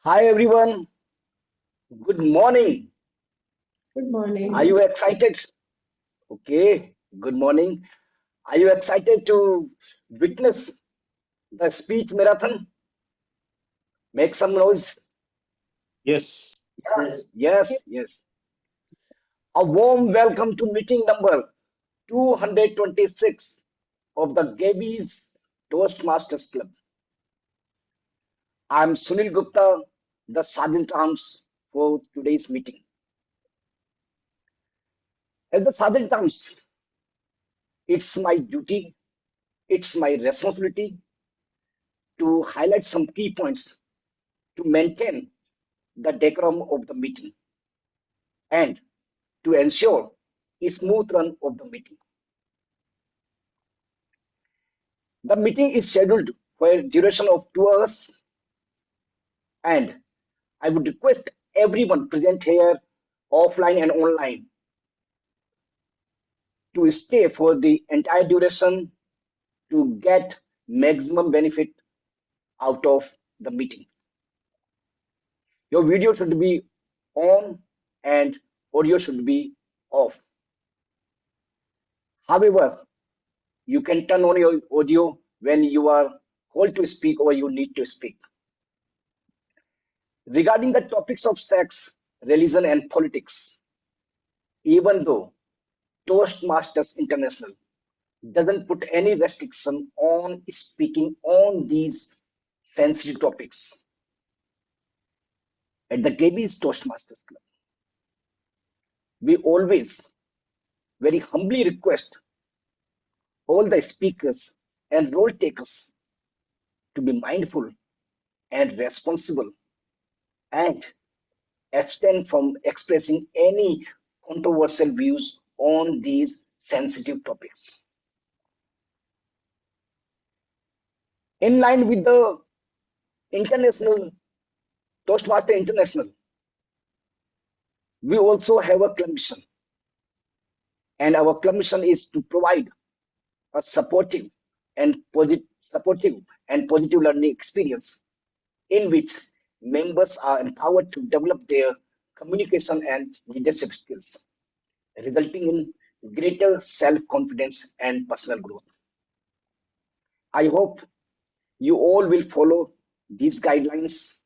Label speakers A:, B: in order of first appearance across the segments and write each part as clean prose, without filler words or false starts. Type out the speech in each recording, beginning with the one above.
A: Hi everyone, good morning.
B: Good
A: Are
B: morning.
A: you excited? Okay, good morning. Are you excited to witness the speech marathon? Make some noise.
C: Yes.
A: Yes. A warm welcome to meeting number 226 of the Gabbys Toastmasters Club. I'm Sunil Gupta, the Sergeant Arms for today's meeting. As the Sergeant Arms, it's my duty, it's my responsibility to highlight some key points to maintain the decorum of the meeting and to ensure a smooth run of the meeting. The meeting is scheduled for a duration of 2 hours, and I would request everyone present here, offline and online, to stay for the entire duration to get maximum benefit out of the meeting. Your video should be on and audio should be off. However, you can turn on your audio when you are called to speak or you need to speak. Regarding the topics of sex, religion, and politics, even though Toastmasters International doesn't put any restriction on speaking on these sensitive topics, at the Gabbys Toastmasters Club, we always very humbly request all the speakers and role takers to be mindful and responsible and abstain from expressing any controversial views on these sensitive topics. In line with the International Toastmaster International, we also have a club mission, and our club mission is to provide a supportive and positive learning experience in which members are empowered to develop their communication and leadership skills, resulting in greater self-confidence and personal growth. I hope you all will follow these guidelines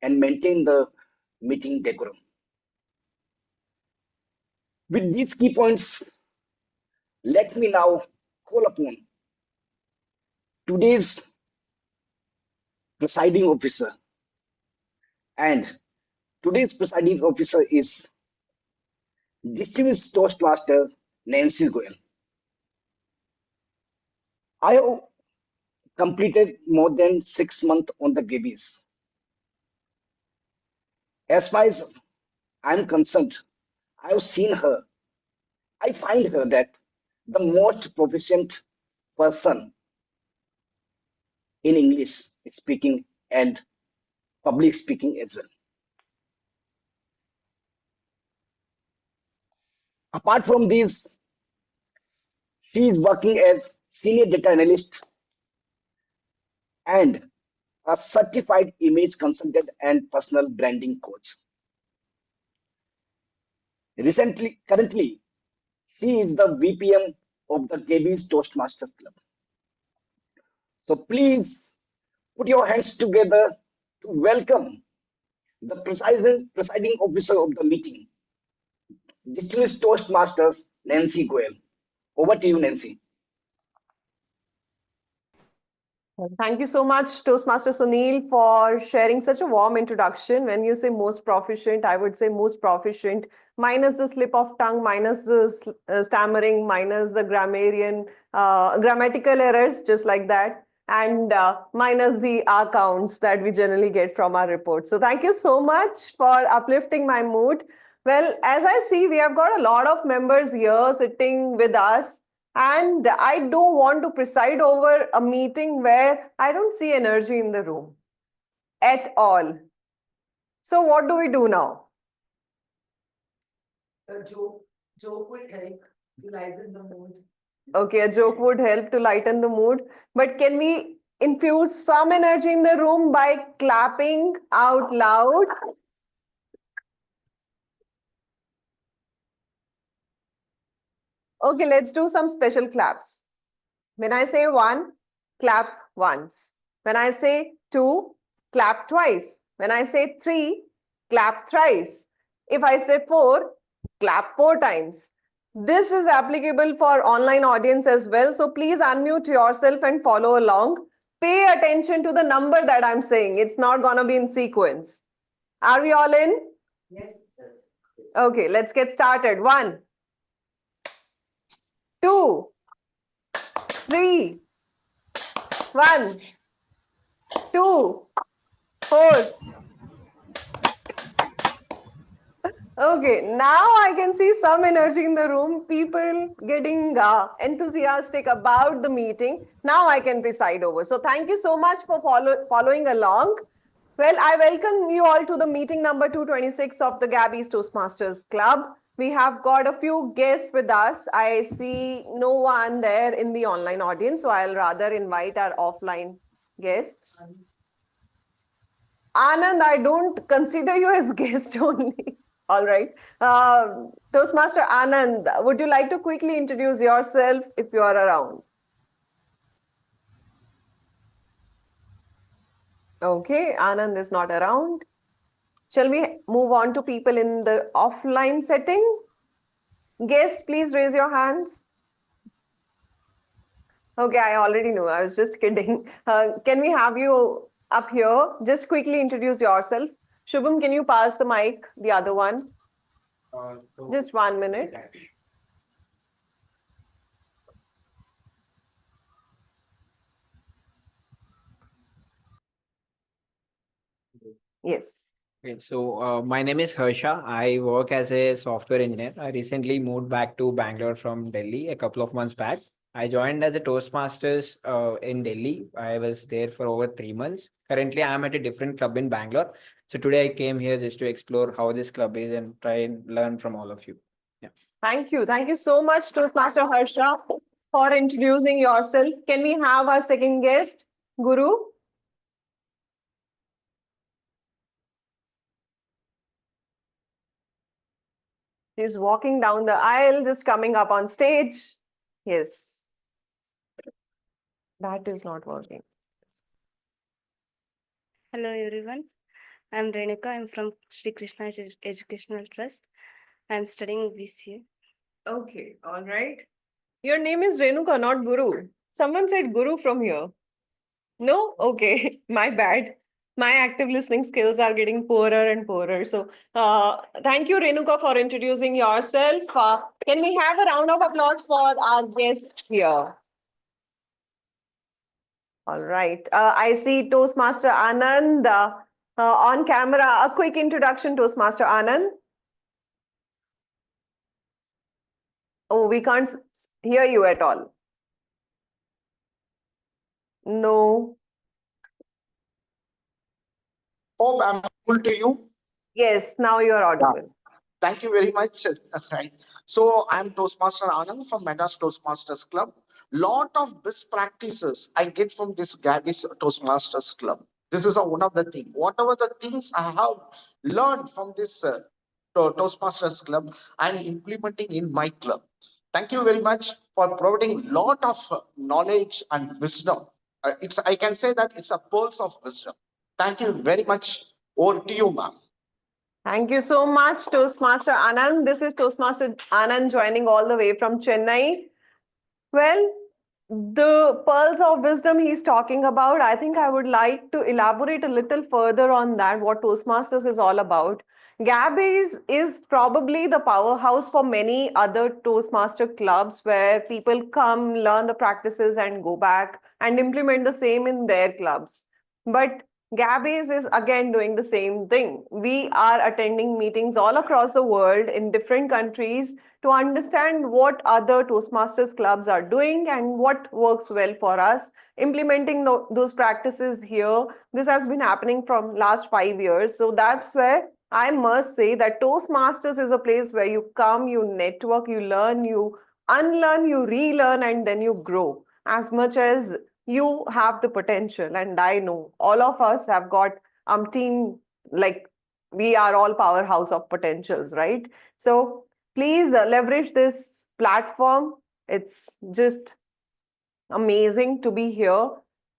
A: and maintain the meeting decorum. With these key points, let me now call upon today's presiding officer. And today's presiding officer is Distinguished Toastmaster Nancy Goel. I have completed more than 6 months on the Gabbys. As far as I'm concerned, I've seen her. I find her that the most proficient person in English speaking and public speaking as well. Apart from this, she is working as senior data analyst and a certified image consultant and personal branding coach. Currently, she is the VPM of the Gabbys Toastmasters Club. So please put your hands together to welcome the presiding officer of the meeting, Distinguished Toastmasters Nancy Goel. Over to you, Nancy.
B: Thank you so much, Toastmaster Sunil, for sharing such a warm introduction. When you say most proficient, I would say most proficient, minus the slip of tongue, minus the stammering, minus the grammatical errors, just like that, and minus the R counts that we generally get from our reports. So thank you so much for uplifting my mood. Well, as I see, we have got a lot of members here sitting with us. And I don't want to preside over a meeting where I don't see energy in the room at all. So what do we do now?
D: A joke would help to lighten the mood.
B: Okay, a joke would help to lighten the mood. But can we infuse some energy in the room by clapping out loud. Okay, let's do some special claps. When I say one, clap once. When I say two, clap twice. When I say three, clap thrice. If I say four, clap 4 times. This is applicable for online audience as well. So please unmute yourself and follow along. Pay attention to the number that I'm saying. It's not going to be in sequence. Are we all in?
D: Yes.
B: Okay, let's get started. 1, 2, 3, 1, 2, 4. Okay, now I can see some energy in the room, people getting enthusiastic about the meeting. Now I can preside over. So thank you so much for following along. Well, I welcome you all to the meeting number 226 of the Gabbys Toastmasters Club. We have got a few guests with us. I see no one there in the online audience, so I'll rather invite our offline guests. Anand, I don't consider you as guest only. All right. Toastmaster Anand, would you like to quickly introduce yourself if you are around? Okay, Anand is not around. Shall we move on to people in the offline setting? Guest, please raise your hands. Okay, I already knew. I was just kidding. Can we have you up here? Just quickly introduce yourself. Shubham, can you pass the mic, the other one? Just 1 minute. Yes.
E: Okay, so my name is Harsha. I work as a software engineer. I recently moved back to Bangalore from Delhi a couple of months back. I joined as a Toastmasters in Delhi. I was there for over 3 months. Currently, I am at a different club in Bangalore. So today I came here just to explore how this club is and try and learn from all of you. Yeah.
B: Thank you. Thank you so much, Toastmaster Harsha, for introducing yourself. Can we have our second guest, Guru? He's walking down the aisle, just coming up on stage. Yes. That is not working.
F: Hello everyone, I am Renuka. I am from Sri Krishna Educational Trust. I am studying BCA.
B: Okay, all right. Your name is Renuka, not Guru. Someone said Guru from here. No? Okay, my bad. My active listening skills are getting poorer and poorer. So thank you, Renuka, for introducing yourself. Can we have a round of applause for our guests here? All right. I see Toastmaster Anand on camera. A quick introduction, Toastmaster Anand. Oh, we can't hear you at all. No.
G: Hope I'm audible to you.
B: Yes, now you are audible.
G: Thank you very much. Right. So I'm Toastmaster Anand from Madras Toastmasters Club. Lot of best practices I get from this Gabbys Toastmasters Club. This is one of the things. Whatever the things I have learned from this Toastmasters Club, I'm implementing in my club. Thank you very much for providing lot of knowledge and wisdom. I can say that it's a pearls of wisdom. Thank you very much. Over to you, ma'am.
B: Thank you so much, Toastmaster Anand. This is Toastmaster Anand joining all the way from Chennai. Well, the pearls of wisdom he's talking about, I think I would like to elaborate a little further on that, what Toastmasters is all about. Gabbys is probably the powerhouse for many other Toastmaster clubs where people come, learn the practices and go back and implement the same in their clubs. But Gabbys is again doing the same thing. We are attending meetings all across the world in different countries to understand what other Toastmasters clubs are doing and what works well for us, implementing those practices here. This has been happening from last 5 years. So that's where I must say that Toastmasters is a place where you come, you network, you learn, you unlearn, you relearn, and then you grow. As much as you have the potential, and I know all of us have got umpteen, like we are all powerhouse of potentials, right? So please leverage this platform. It's just amazing to be here.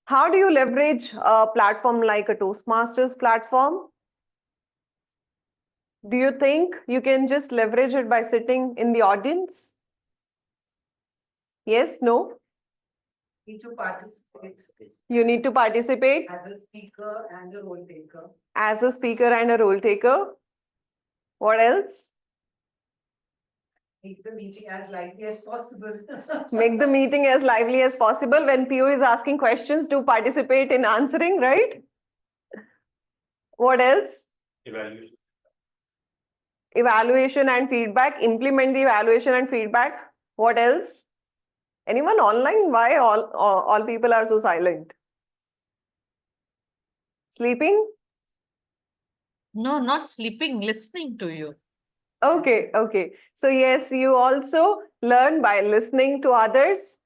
B: How do you leverage a platform like a Toastmasters platform? Do you think you can just leverage it by sitting in the audience? Yes, no?
D: Need to participate
B: You need to participate
D: as a speaker and a role taker.
B: as a speaker and a role taker. What else?
D: Make the meeting as lively as possible.
B: Make the meeting as lively as possible. When PO is asking questions, to participate in answering, right? What else?
C: Evaluation.
B: Evaluation and feedback. Implement the evaluation and feedback. What else? Anyone online? Why all people are so silent? Sleeping?
H: No, not sleeping, listening to you.
B: Okay, okay. So yes, you also learn by listening to others.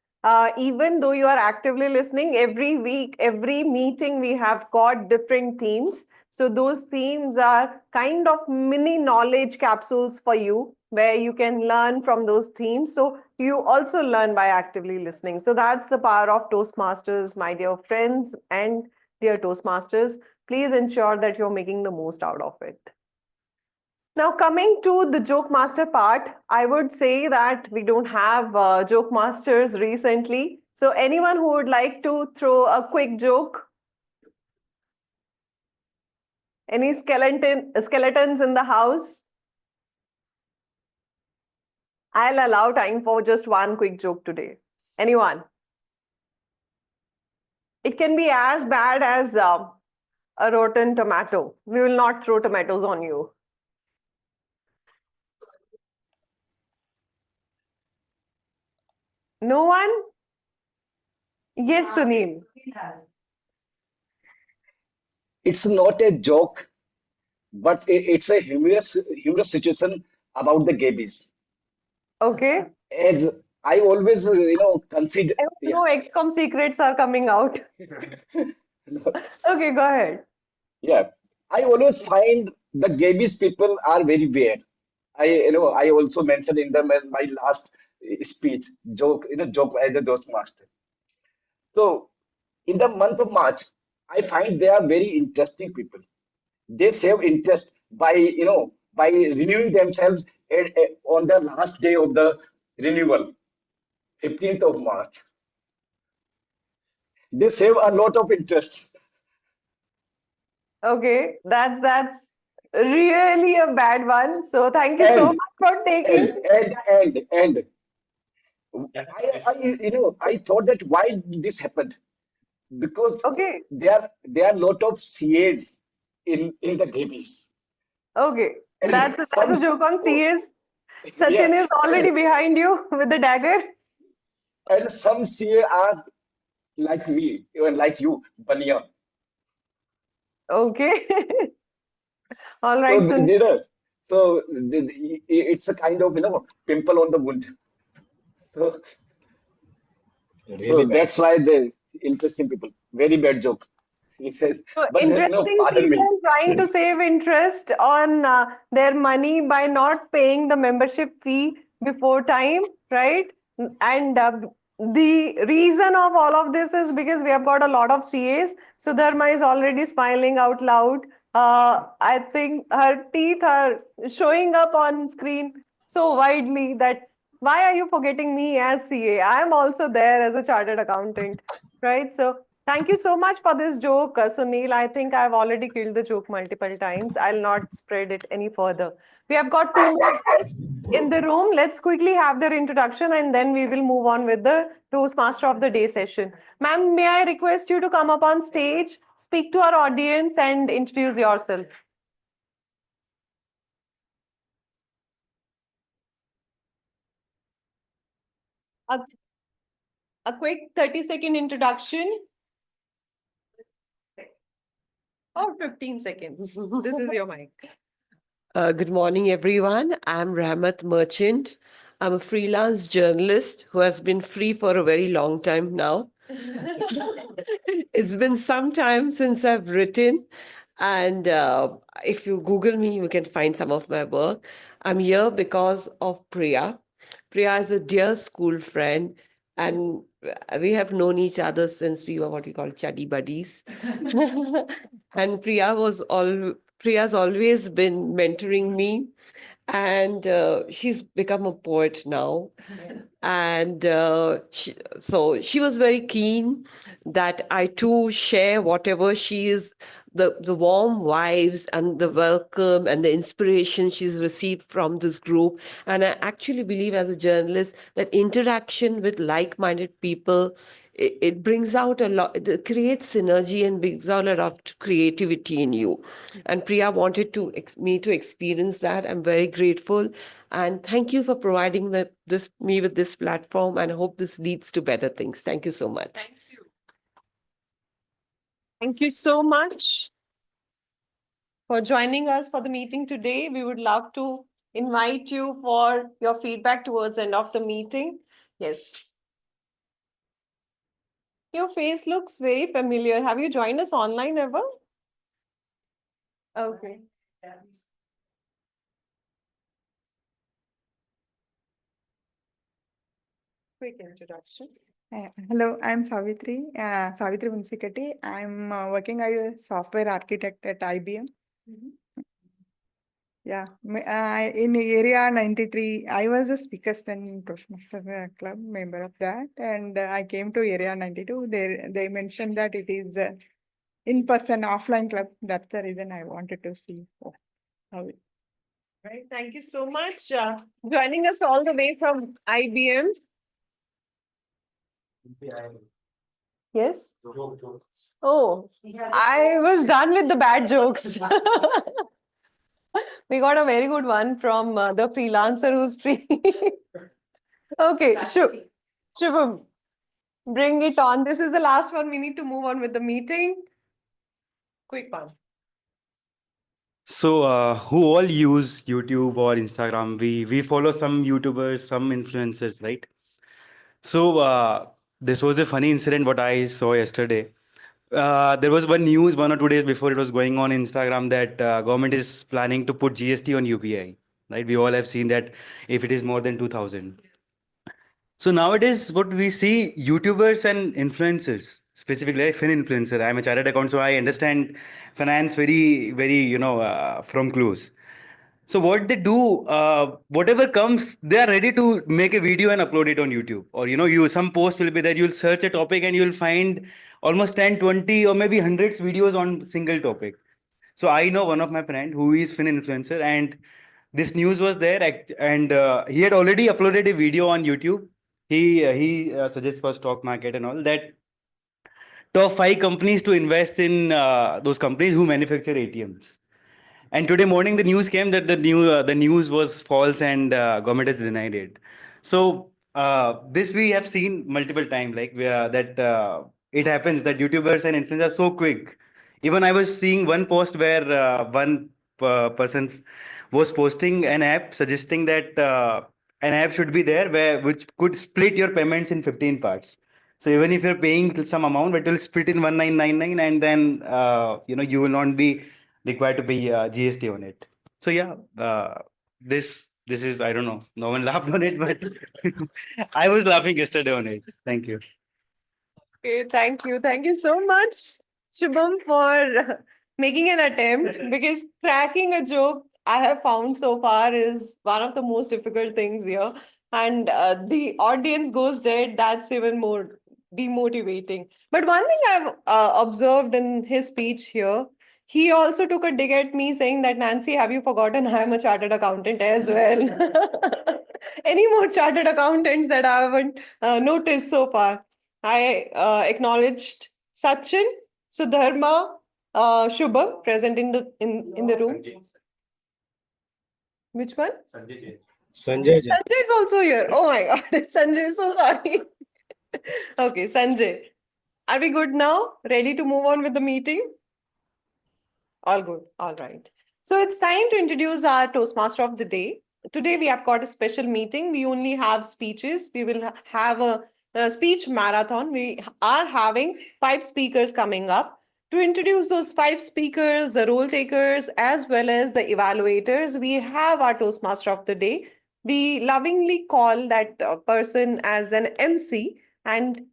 B: Even though you are actively listening, every week, every meeting, we have got different themes. So those themes are kind of mini knowledge capsules for you, where you can learn from those themes. So you also learn by actively listening. So that's the power of Toastmasters, my dear friends and dear Toastmasters. Please ensure that you're making the most out of it. Now, coming to the joke master part, I would say that we don't have joke masters recently. So anyone who would like to throw a quick joke? Any skeletons in the house? I'll allow time for just one quick joke today. Anyone? It can be as bad as a rotten tomato. We will not throw tomatoes on you. No one? Yes, Sunil.
D: Sunil has.
A: It's not a joke, but it's a humorous situation about the Gabbys.
B: Okay.
A: As I always, consider.
B: No XCOM secrets are coming out. Okay, go ahead.
A: Yeah, I always find the Gabbys people are very weird. I also mentioned in my last speech joke as a Toast master. So in the month of March, I find they are very interesting people. They save interest by renewing themselves on the last day of the renewal, 15th of March. They save a lot of interest.
B: Okay, that's really a bad one. So thank you so
A: And
B: much for taking.
A: and I thought that why this happened, because
B: Okay,
A: there are a lot of CAs in the Gabbys,
B: okay.
A: and
B: That's a joke on CAs.
A: yeah,
B: Sachin is already
A: and,
B: behind you with the dagger.
A: and some CA are like me, even like you, Bania.
B: Okay. All
A: So
B: right, Sunil.
A: it's a kind of pimple on the wound. So
C: Really bad.
A: that's why the interesting people. Very bad joke. He says,
B: So
A: but
B: interesting
A: pardon me.
B: people trying to save interest on their money by not paying the membership fee before time, right? And the reason of all of this is because we have got a lot of CAs. Sudharma is already smiling out loud. I think her teeth are showing up on screen so widely that why are you forgetting me as CA? I am also there as a chartered accountant, right? So thank you so much for this joke, Sunil. I think I've already killed the joke multiple times. I'll not spread it any further. We have got two more guests in the room. Let's quickly have their introduction and then we will move on with the Toastmaster of the Day session. Ma'am, may I request you to come up on stage, speak to our audience and introduce yourself? A quick 30-second introduction. Or 15 seconds. This is your mic.
I: Good morning, everyone. I'm Rahmat Merchant. I'm a freelance journalist who has been free for a very long time now. It's been some time since I've written, and if you Google me, you can find some of my work. I'm here because of Priya. Priya is a dear school friend, and we have known each other since we were what we call chuddy buddies. And Priya's always been mentoring me, and she's become a poet now. And so she was very keen that I too share whatever she is, the warm vibes and the welcome and the inspiration she's received from this group. And I actually believe as a journalist that interaction with like-minded people, it brings out a lot, it creates synergy and brings out a lot of creativity in you. And Priya wanted me to experience that. I'm very grateful. And thank you for providing me with this platform. And I hope this leads to better things. Thank you so much.
B: Thank you. Thank you so much for joining us for the meeting today. We would love to invite you for your feedback towards the end of the meeting. Yes. Your face looks very familiar. Have you joined us online ever? Okay. Quick introduction.
J: Hello, I'm Savitri Munsikati. I'm working as a software architect at IBM. Yeah, in area 93, I was a speakers and Toastmasters club member of that, and I came to area 92. They mentioned that it is in-person offline club. That's the reason I wanted to see how it.
B: Right. Thank you so much. Joining us all the way from IBM. Yes. Oh, I was done with the bad jokes. We got a very good one from the freelancer who's free. Okay, Shubham, bring it on. This is the last one. We need to move on with the meeting. Quick one.
K: So, who all use YouTube or Instagram? We follow some YouTubers, some influencers, right? So, this was a funny incident what I saw yesterday. There was one or 2 days before it was going on Instagram that government is planning to put GST on UPI, right? We all have seen that if it is more than 2000. So nowadays, what we see, YouTubers and influencers, specifically a fin influencer. I'm a chartered accountant, so I understand finance very, very, from close. So what they do, whatever comes, they are ready to make a video and upload it on YouTube. Or, some post will be there. You'll search a topic and you'll find almost 10, 20, or maybe hundreds videos on single topic. So I know one of my friend who is fin influencer, and this news was there, and he had already uploaded a video on YouTube. He suggests for stock market and all that. Top 5 companies to invest in those companies who manufacture ATMs. And today morning, the news came that the news was false and government has denied it. So this we have seen multiple times, like that it happens that YouTubers and influencers are so quick. Even I was seeing one post where one person was posting an app suggesting that an app should be there which could split your payments in 15 parts. So even if you're paying some amount, it will split in 1999, and then you will not be required to pay GST on it. So yeah, this is, I don't know. No one laughed on it, but I was laughing yesterday on it. Thank you.
B: Okay, thank you. Thank you so much, Shubham, for making an attempt, because cracking a joke I have found so far is one of the most difficult things here. And the audience goes dead, that's even more demotivating. But one thing I've observed in his speech here, he also took a dig at me saying that, Nancy, have you forgotten I'm a chartered accountant as well? Any more chartered accountants that I haven't noticed so far? I acknowledged Sachin, Sudharma, Shubham present in the room. Which one?
C: Sanjay.
B: Sanjay is also here. Oh my God, Sanjay, so sorry. Okay, Sanjay. Are we good now? Ready to move on with the meeting? All good. All right. So it's time to introduce our Toastmaster of the day. Today we have got a special meeting. We only have speeches. We will have a speech marathon. We are having 5 speakers coming up. To introduce those 5 speakers, the role takers, as well as the evaluators, we have our Toastmaster of the day. We lovingly call that person as an MC. And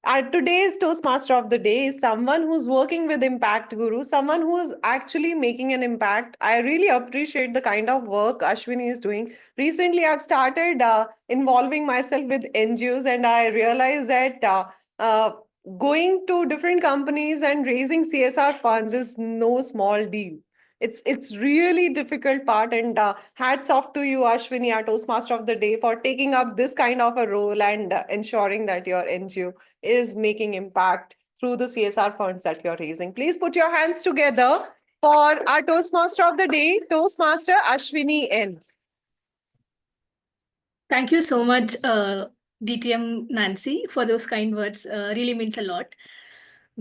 B: our today's Toastmaster of the day is someone who's working with Impact Guru, someone who's actually making an impact. I really appreciate the kind of work Ashwini is doing. Recently, I've started involving myself with NGOs, and I realized that going to different companies and raising CSR funds is no small deal. It's really difficult part, and hats off to you, Ashwini, our Toastmaster of the day, for taking up this kind of a role and ensuring that your NGO is making impact through the CSR funds that you're raising. Please put your hands together for our Toastmaster of the day, Toastmaster Ashwini N.
L: Thank you so much, DTM Nancy, for those kind words. Really means a lot.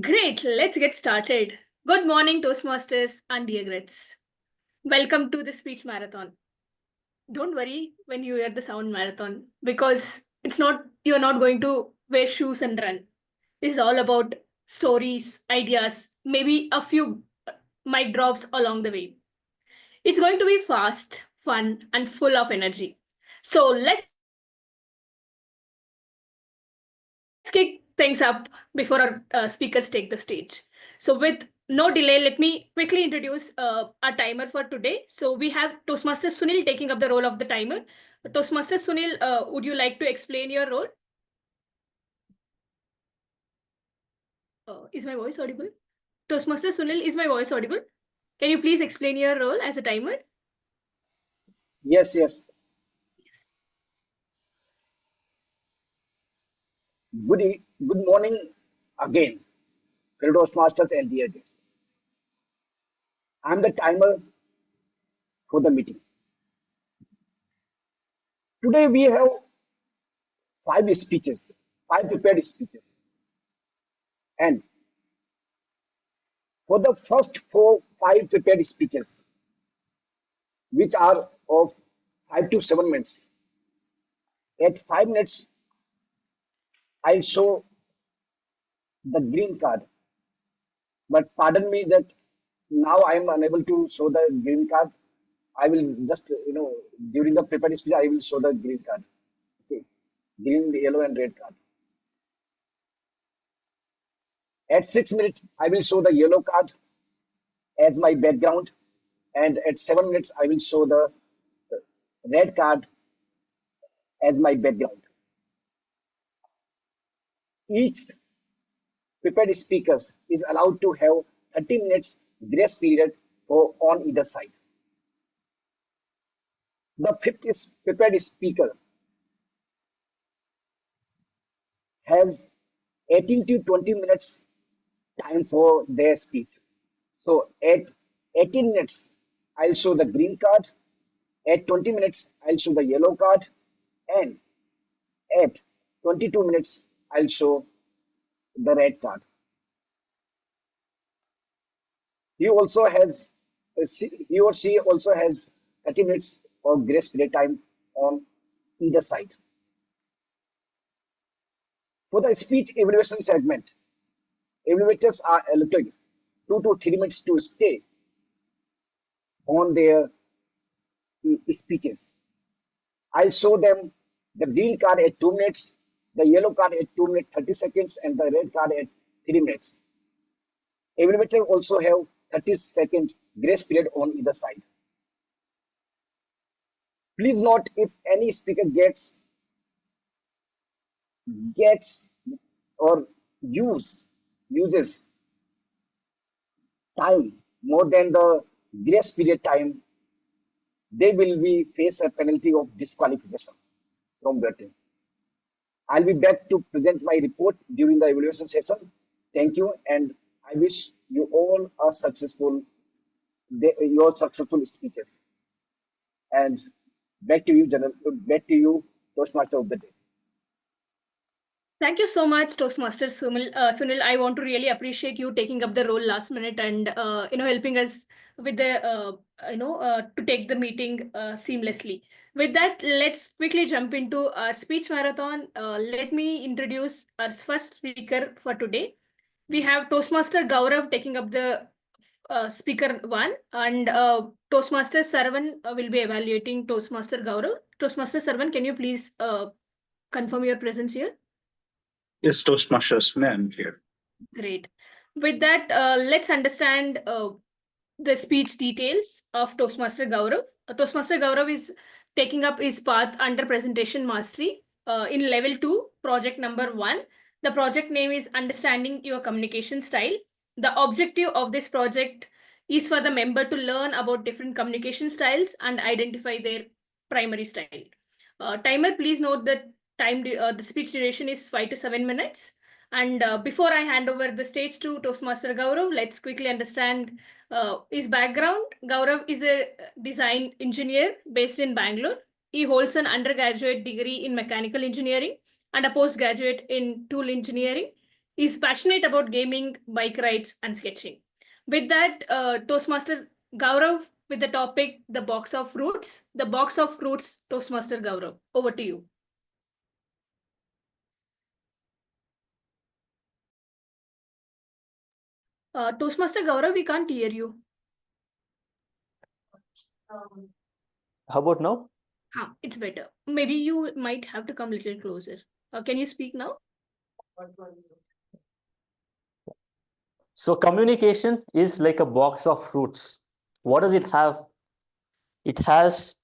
L: Great, let's get started. Good morning, Toastmasters and dear grads. Welcome to the speech marathon. Don't worry when you hear the sound marathon, because you're not going to wear shoes and run. This is all about stories, ideas, maybe a few mic drops along the way. It's going to be fast, fun, and full of energy. So let's kick things up before our speakers take the stage. So with no delay, let me quickly introduce our timer for today. So we have Toastmaster Sunil taking up the role of the timer. Toastmaster Sunil, would you like to explain your role? Is my voice audible? Toastmaster Sunil, is my voice audible? Can you please explain your role as a timer?
A: Yes.
L: Yes.
A: Good morning again, fellow Toastmasters and dear guests. I'm the timer for the meeting. Today we have 5 speeches, 5 prepared speeches. And for the first 5 prepared speeches, which are of 5 to 7 minutes, at 5 minutes, I'll show the green card. But pardon me that now I am unable to show the green card. I will just, during the prepared speech, I will show the green card. Okay. Green, yellow, and red card. At 6 minutes, I will show the yellow card as my background. And at 7 minutes, I will show the red card as my background. Each prepared speaker is allowed to have 30 minutes grace period on either side. The 5th prepared speaker has 18 to 20 minutes time for their speech. So at 18 minutes, I'll show the green card. At 20 minutes, I'll show the yellow card. And at 22 minutes, I'll show the red card. He or she also has 30 minutes of grace period time on either side. For the speech evaluation segment, evaluators are allotted 2 to 3 minutes to stay on their speeches. I'll show them the green card at 2 minutes, the yellow card at 2 minutes 30 seconds, and the red card at 3 minutes. Evaluators also have 30-second grace period on either side. Please note, if any speaker gets or uses time more than the grace period time, they will face a penalty of disqualification from voting. I'll be back to present my report during the evaluation session. Thank you, and I wish you all your successful speeches. And back to you, Toastmaster of the day.
L: Thank you so much, Toastmasters Sunil. Sunil, I want to really appreciate you taking up the role last minute and helping us with the to take the meeting seamlessly. With that, let's quickly jump into our speech marathon. Let me introduce our first speaker for today. We have Toastmaster Gaurav taking up the speaker one, and Toastmaster Sravan will be evaluating Toastmaster Gaurav. Toastmaster Sravan, can you please confirm your presence here?
C: Yes, Toastmasters, man here.
L: Great. With that, let's understand the speech details of Toastmaster Gaurav. Toastmaster Gaurav is taking up his path under presentation mastery in level 2, project number 1. The project name is Understanding Your Communication Style. The objective of this project is for the member to learn about different communication styles and identify their primary style. Timer, please note that the speech duration is 5 to 7 minutes. And before I hand over the stage to Toastmaster Gaurav, let's quickly understand his background. Gaurav is a design engineer based in Bangalore. He holds an undergraduate degree in mechanical engineering and a postgraduate in tool engineering. He's passionate about gaming, bike rides, and sketching. With that, Toastmaster Gaurav with the topic, the box of fruits. The box of fruits, Toastmaster Gaurav. Over to you. Toastmaster Gaurav, we can't hear you.
M: How about now?
L: It's better. Maybe you might have to come a little closer. Can you speak now?
M: So communication is like a box of fruits. What does it have? It has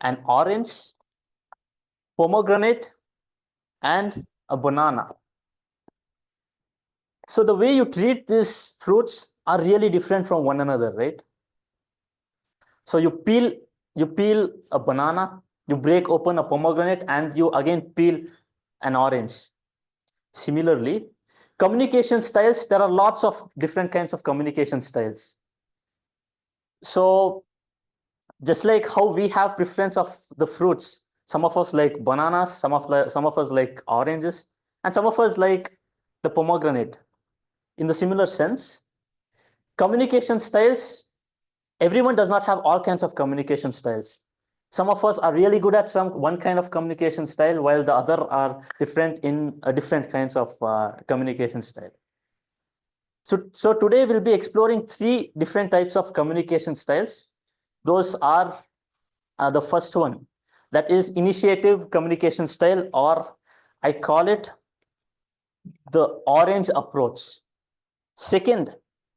M: an orange, pomegranate, and a banana. So the way you treat these fruits are really different from one another, right? So you peel a banana, you break open a pomegranate, and you again peel an orange. Similarly, communication styles, there are lots of different kinds of communication styles. So just like how we have preference of the fruits, some of us like bananas, some of us like oranges, and some of us like the pomegranate. In the similar sense, communication styles, everyone does not have all kinds of communication styles. Some of us are really good at one kind of communication style, while the other are different in different kinds of communication style. So today we'll be exploring 3 different types of communication styles. Those are the first one, that is initiative communication style, or I call it the orange approach. Second,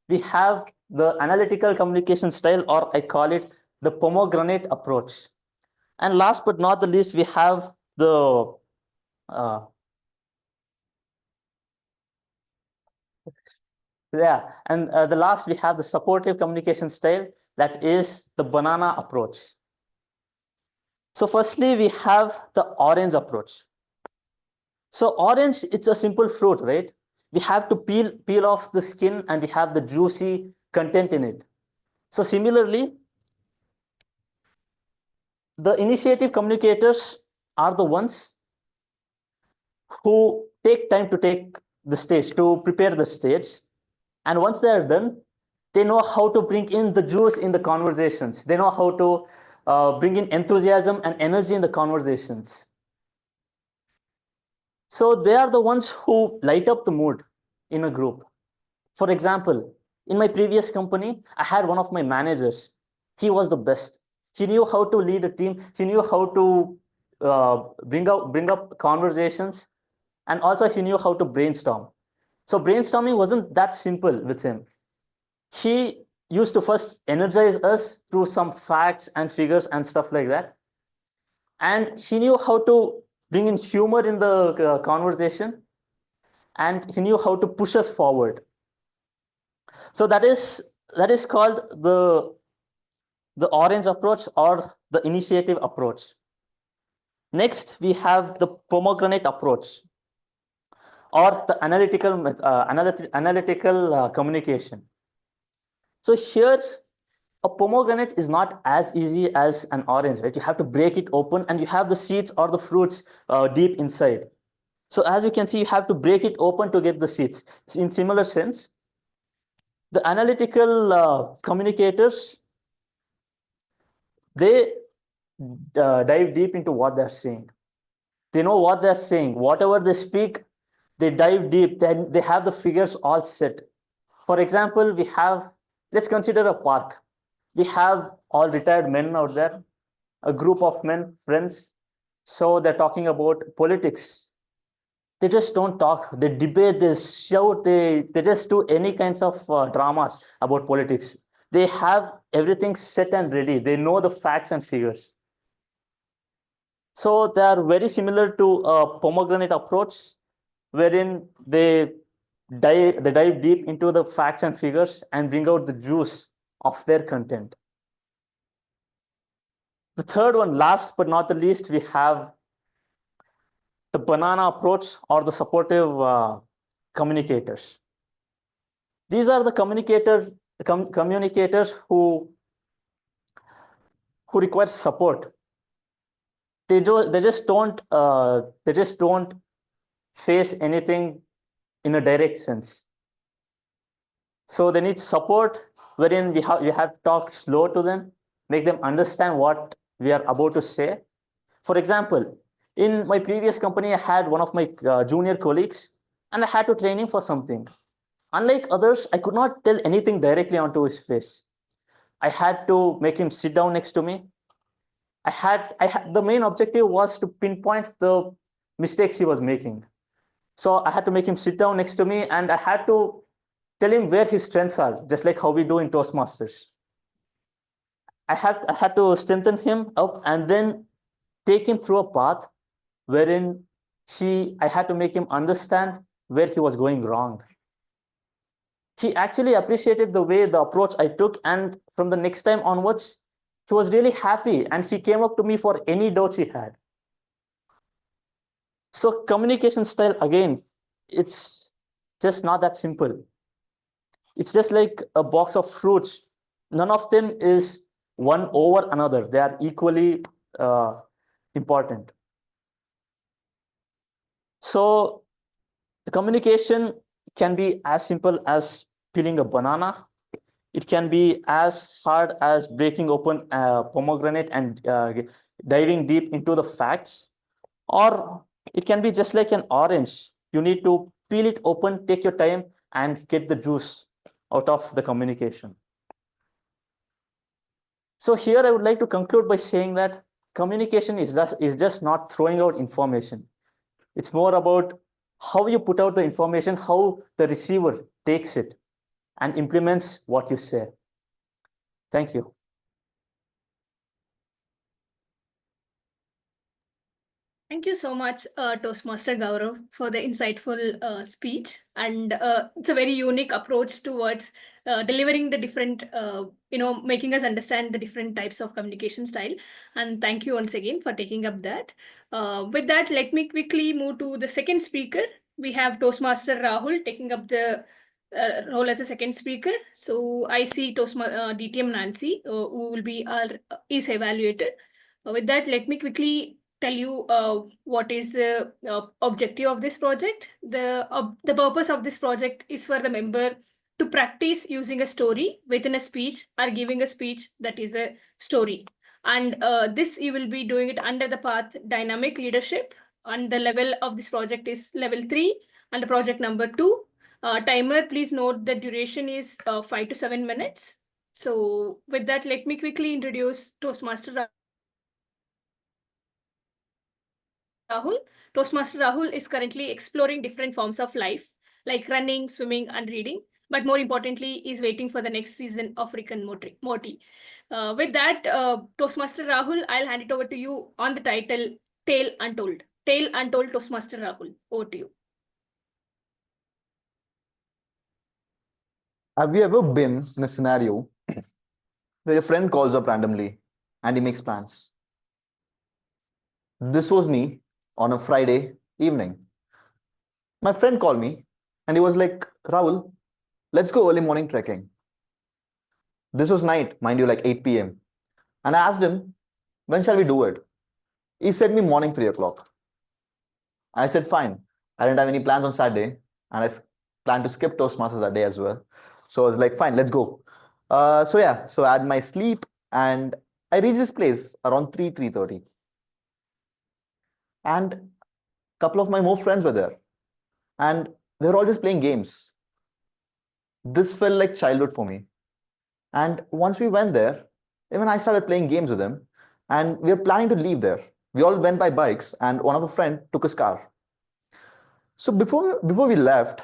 M: we have the analytical communication style, or I call it the pomegranate approach. And last but not the least, we have the the last we have the supportive communication style, that is the banana approach. So firstly, we have the orange approach. So orange, it's a simple fruit, right? We have to peel off the skin, and we have the juicy content in it. So similarly, the initiative communicators are the ones who take time to take the stage, to prepare the stage. And once they are done, they know how to bring in the juice in the conversations. They know how to bring in enthusiasm and energy in the conversations. So they are the ones who light up the mood in a group. For example, in my previous company, I had one of my managers. He was the best. He knew how to lead a team. He knew how to bring up conversations, and also he knew how to brainstorm. So brainstorming wasn't that simple with him. He used to first energize us through some facts and figures and stuff like that. And he knew how to bring in humor in the conversation, and he knew how to push us forward. So that is called the orange approach, or the initiative approach. Next, we have the pomegranate approach, or the analytical communication. So here, a pomegranate is not as easy as an orange, right? You have to break it open, and you have the seeds or the fruits deep inside. So as you can see, you have to break it open to get the seeds. In similar sense, the analytical communicators, they dive deep into what they're saying. They know what they're saying. Whatever they speak, they dive deep. Then they have the figures all set. For example, let's consider a park. We have all retired men out there, a group of men, friends. So they're talking about politics. They just don't talk. They debate, they shout, they just do any kinds of dramas about politics. They have everything set and ready. They know the facts and figures. So they are very similar to a pomegranate approach, wherein they dive deep into the facts and figures and bring out the juice of their content. The third one, last but not the least, we have the banana approach or the supportive communicators. These are the communicators who require support. They just don't face anything in a direct sense. So they need support, wherein we have to talk slow to them, make them understand what we are about to say. For example, in my previous company, I had one of my junior colleagues, and I had to train him for something. Unlike others, I could not tell anything directly onto his face. I had to make him sit down next to me. The main objective was to pinpoint the mistakes he was making. So I had to make him sit down next to me, and I had to tell him where his strengths are, just like how we do in Toastmasters. I had to strengthen him up and then take him through a path wherein I had to make him understand where he was going wrong. He actually appreciated the approach I took, and from the next time onwards, he was really happy and he came up to me for any doubts he had. So communication style, again, it's just not that simple. It's just like a box of fruits. None of them is one over another. They are equally important. So the communication can be as simple as peeling a banana. It can be as hard as breaking open a pomegranate and diving deep into the facts. Or it can be just like an orange. You need to peel it open, take your time, and get the juice out of the communication. So here I would like to conclude by saying that communication is just not throwing out information. It's more about how you put out the information, how the receiver takes it and implements what you say. Thank you.
L: Thank you so much, Toastmaster Gaurav, for the insightful speech. And it's a very unique approach towards delivering the different, making us understand the different types of communication style. And thank you once again for taking up that. With that, let me quickly move to the second speaker. We have Toastmaster Rahul taking up the role as a second speaker. So I see DTM Nancy, who will be is evaluator. With that, let me quickly tell you what is the objective of this project. The purpose of this project is for the member to practice using a story within a speech or giving a speech that is a story. And this you will be doing it under the path dynamic leadership. And the level of this project is level 3 and the project number 2. Timer, please note the duration is 5 to 7 minutes. So with that, let me quickly introduce Toastmaster Rahul. Toastmaster Rahul is currently exploring different forms of life, like running, swimming, and reading. But more importantly, is waiting for the next season of Rick and Morty. With that, Toastmaster Rahul, I'll hand it over to you on the title Tale Untold. Tale Untold, Toastmaster Rahul. Over to you.
N: Have you ever been in a scenario where your friend calls up randomly and he makes plans? This was me on a Friday evening. My friend called me and he was like, Rahul, let's go early morning trekking. This was night, mind you, like 8 p.m. And I asked him, when shall we do it? He said me morning 3 o'clock. I said, fine, I didn't have any plans on Saturday, and planned to skip Toastmasters that day as well. So I was like, fine, let's go. So yeah, so I had my sleep, and I reached this place around 3:30. And a couple of my more friends were there, and they were all just playing games. This felt like childhood for me. And once we went there, even I started playing games with them, and we were planning to leave there. We all went by bikes, and one of a friend took his car. So before we left,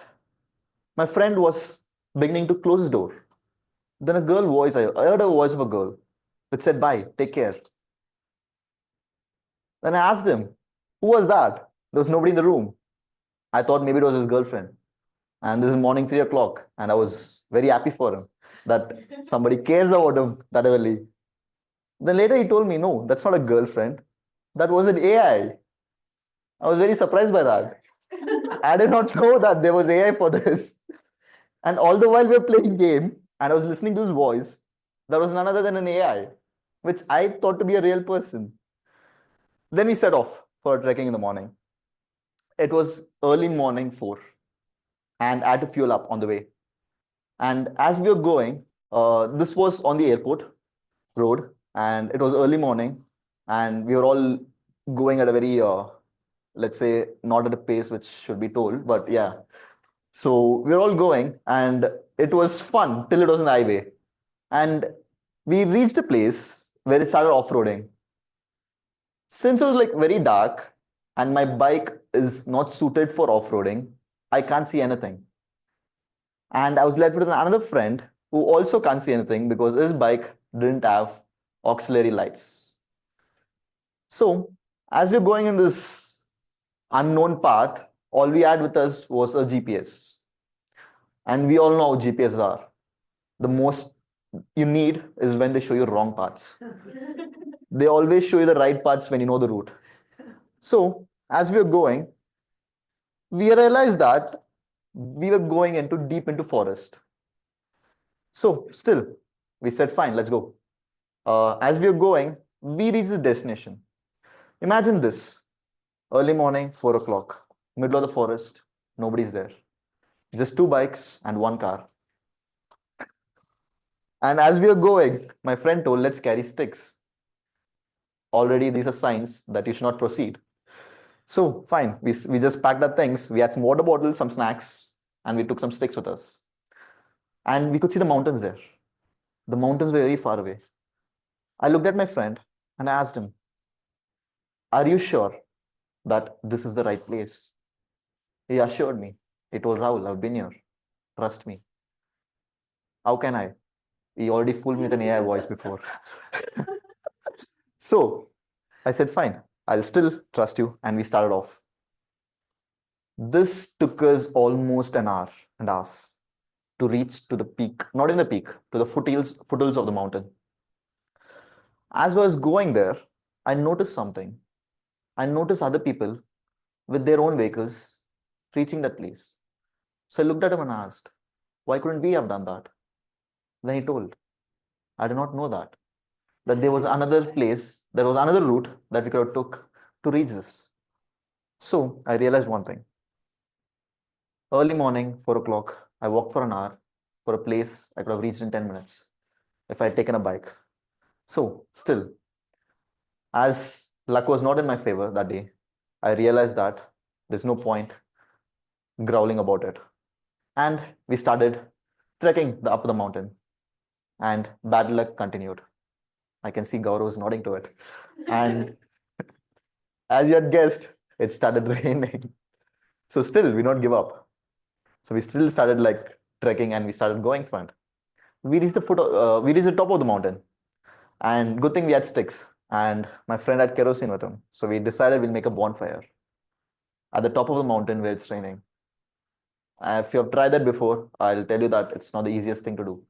N: my friend was beginning to close his door. Then a girl voice, I heard a voice of a girl which said, "Bye, take care." Then I asked him, who was that? There was nobody in the room. I thought maybe it was his girlfriend. And this is morning 3 o'clock, and I was very happy for him that somebody cares about him that early. Then later he told me, no, that's not a girlfriend. That was an AI. I was very surprised by that. I did not know that there was AI for this. And all the while we were playing game, and I was listening to his voice, that was none other than an AI, which I thought to be a real person. Then we set off for trekking in the morning. It was early morning 4, and I had to fuel up on the way. And as we were going, this was on the airport road, and it was early morning, and we were all going at a very, let's say, not at a pace which should be told, but yeah. So we were all going, and it was fun till it was on the highway. And we reached a place where it started off-roading. Since it was like very dark, and my bike is not suited for off-roading, I can't see anything. And I was left with another friend who also can't see anything because his bike didn't have auxiliary lights. So as we're going in this unknown path, all we had with us was a GPS. And we all know how GPS are. The most you need is when they show you wrong paths. They always show you the right paths when you know the route. So as we were going, we realized that we were going deep into forest. So still, we said, fine, let's go. As we were going, we reached the destination. Imagine this, early morning, 4 o'clock, middle of the forest, nobody's there. Just 2 bikes and 1 car. And as we were going, my friend told, let's carry sticks. Already these are signs that you should not proceed. So fine, we just packed our things. We had some water bottles, some snacks, and we took some sticks with us. And we could see the mountains there. The mountains were very far away. I looked at my friend and I asked him, are you sure that this is the right place? He assured me. He told, Rahul, I've been here. Trust me. How can I? He already fooled me with an AI voice before. So I said, fine, I'll still trust you. And we started off. This took us almost an hour and a half to reach to the peak, not in the peak, to the foothills of the mountain. As I was going there, I noticed something. I noticed other people with their own vehicles reaching that place. So I looked at him and asked, why couldn't we have done that? Then he told, I did not know that there was another place, there was another route that we could have took to reach this. So I realized one thing. Early morning, 4 o'clock, I walked for an hour for a place I could have reached in 10 minutes if I had taken a bike. So still, as luck was not in my favor that day, I realized that there's no point growling about it. And we started trekking up the mountain, and bad luck continued. I can see Gaurav is nodding to it. And as you had guessed, it started raining. So still, we not give up. So we still started like trekking, and we started going front. We reached the top of the mountain, and good thing we had sticks, and my friend had kerosene with him. So we decided we'll make a bonfire at the top of the mountain where it's raining. If you have tried that before, I'll tell you that it's not the easiest thing to do.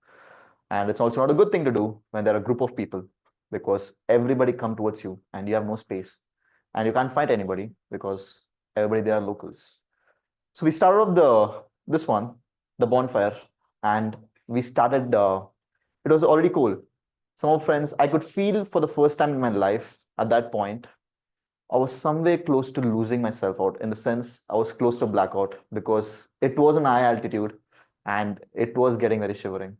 N: And it's also not a good thing to do when there are a group of people, because everybody come towards you and you have no space. And you can't fight anybody because everybody there are locals. So we started off the bonfire, and we started, it was already cool. Some of friends, I could feel for the first time in my life at that point, I was somewhere close to losing myself out, in the sense I was close to blackout, because it was an high altitude and it was getting very shivering.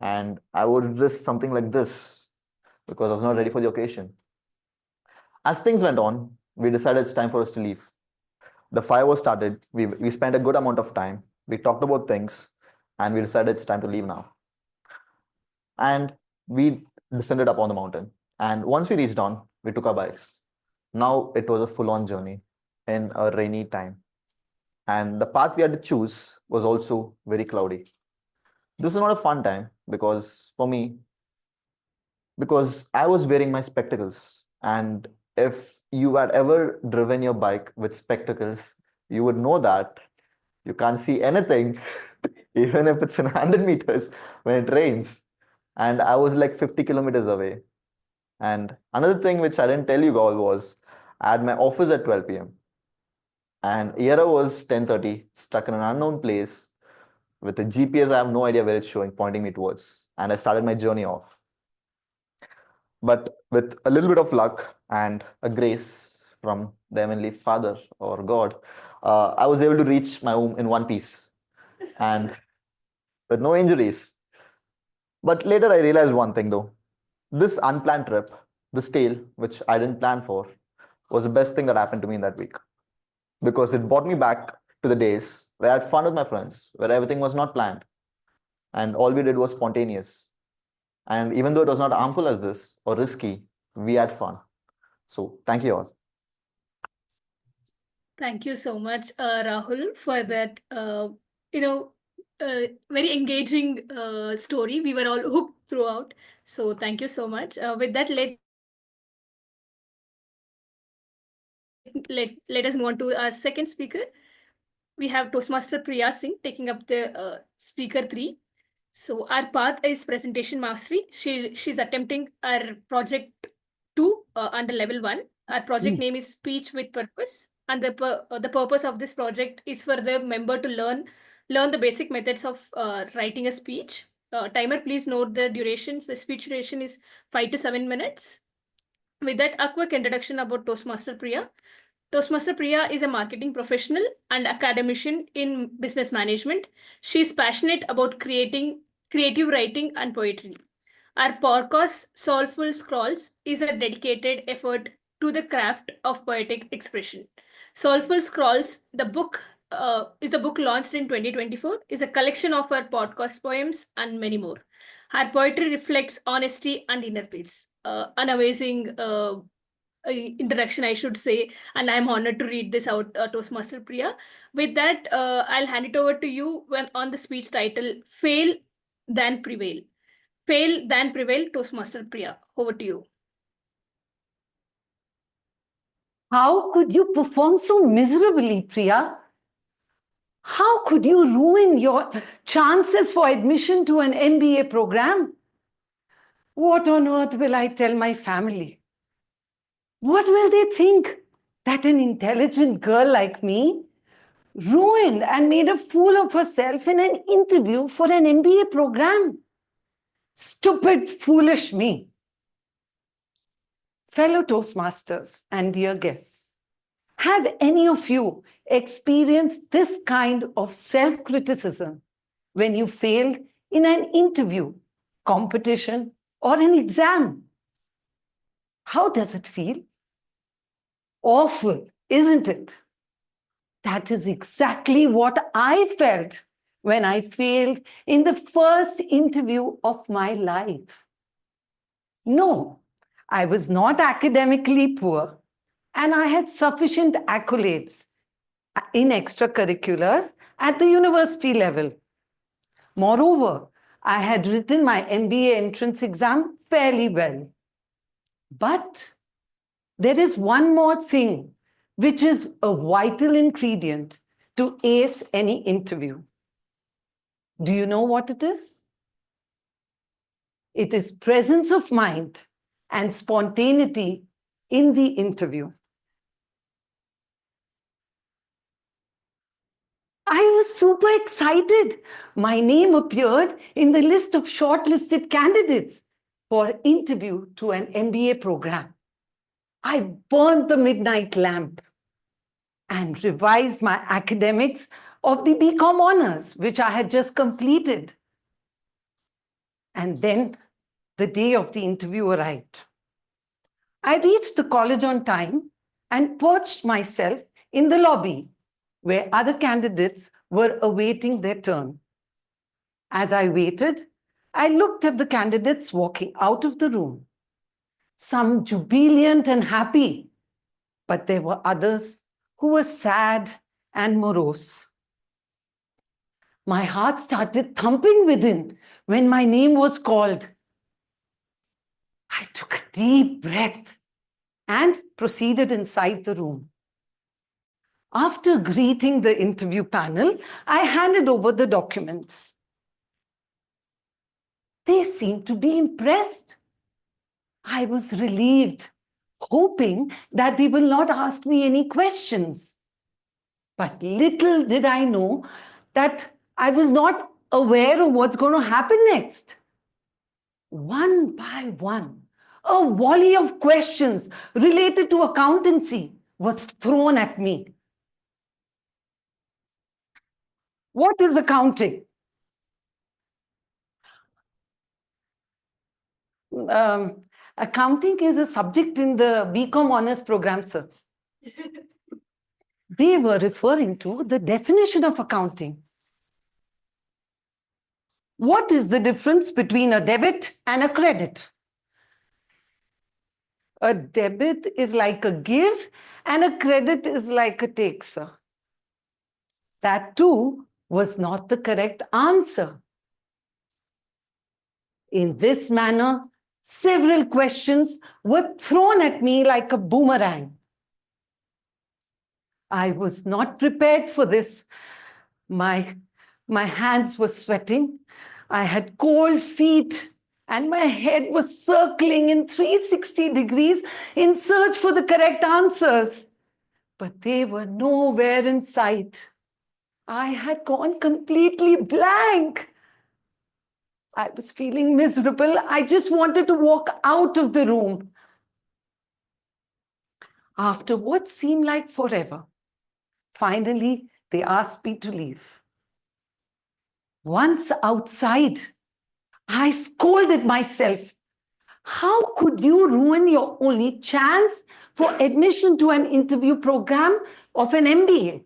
N: And I would risk something like this because I was not ready for the occasion. As things went on, we decided it's time for us to leave. The fire was started. We spent a good amount of time. We talked about things and we decided it's time to leave now. And we descended up on the mountain. And once we reached on, we took our bikes. Now it was a full-on journey in a rainy time. And the path we had to choose was also very cloudy. This is not a fun time because for me, because I was wearing my spectacles. And if you had ever driven your bike with spectacles, you would know that you can't see anything, even if it's in 100 meters when it rains. And I was like 50 kilometers away. And another thing which I didn't tell you all was I had my office at 12 p.m. And here I was 10:30, stuck in an unknown place with a GPS. I have no idea where it's showing, pointing me towards. And I started my journey off. But with a little bit of luck and a grace from the Heavenly Father or God, I was able to reach my home in one piece and with no injuries. But later I realized one thing though. This unplanned trip, this tale, which I didn't plan for, was the best thing that happened to me in that week. Because it brought me back to the days where I had fun with my friends, where everything was not planned. And all we did was spontaneous. And even though it was not harmful as this or risky, we had fun. So thank you all.
L: Thank you so much, Rahul, for that, very engaging story. We were all hooked throughout. So thank you so much. With that, let us move on to our second speaker. We have Toastmaster Priya Singh taking up the speaker 3. So our path is presentation mastery. She's attempting our project 2 under level 1. Our project name is Speech with Purpose, and the purpose of this project is for the member to learn the basic methods of writing a speech. Timer, please note the durations. The speech duration is 5 to 7 minutes. With that, a quick introduction about Toastmaster Priya. Toastmaster Priya is a marketing professional and academician in business management. She is passionate about creative writing and poetry. Our podcast, Soulful Scrolls, is a dedicated effort to the craft of poetic expression. Soulful Scrolls, the book, is the book launched in 2024, is a collection of our podcast poems and many more. Her poetry reflects honesty and inner peace. An amazing introduction, I should say, and I'm honored to read this out, Toastmaster Priya. With that, I'll hand it over to you when on the speech title, Fail Then Prevail. Fail Then Prevail, Toastmaster Priya. Over to you.
O: How could you perform so miserably, Priya? How could you ruin your chances for admission to an MBA program? What on earth will I tell my family? What will they think that an intelligent girl like me ruined and made a fool of herself in an interview for an MBA program? Stupid, foolish me. Fellow Toastmasters and dear guests, have any of you experienced this kind of self-criticism when you failed in an interview, competition, or an exam? How does it feel? Awful, isn't it? That is exactly what I felt when I failed in the first interview of my life. No, I was not academically poor, and I had sufficient accolades in extracurriculars at the university level. Moreover, I had written my MBA entrance exam fairly well. But there is one more thing which is a vital ingredient to ace any interview. Do you know what it is? It is presence of mind and spontaneity in the interview. I was super excited. My name appeared in the list of shortlisted candidates for interview to an MBA program. I burned the midnight lamp and revised my academics of the BCom honors, which I had just completed. And then the day of the interview arrived. I reached the college on time and perched myself in the lobby where other candidates were awaiting their turn. As I waited, I looked at the candidates walking out of the room, some jubilant and happy, but there were others who were sad and morose. My heart started thumping within when my name was called. I took a deep breath and proceeded inside the room. After greeting the interview panel, I handed over the documents. They seemed to be impressed. I was relieved, hoping that they will not ask me any questions. But little did I know that I was not aware of what's going to happen next. One by one, a volley of questions related to accountancy was thrown at me. What is accounting? Accounting is a subject in the BCom honors program, sir. They were referring to the definition of accounting. What is the difference between a debit and a credit? A debit is like a give and a credit is like a take, sir. That too was not the correct answer. In this manner, several questions were thrown at me like a boomerang. I was not prepared for this. My hands were sweating. I had cold feet and my head was circling in 360 degrees in search for the correct answers. But they were nowhere in sight. I had gone completely blank. I was feeling miserable. I just wanted to walk out of the room. After what seemed like forever, finally, they asked me to leave. Once outside, I scolded myself. How could you ruin your only chance for admission to an interview program of an MBA?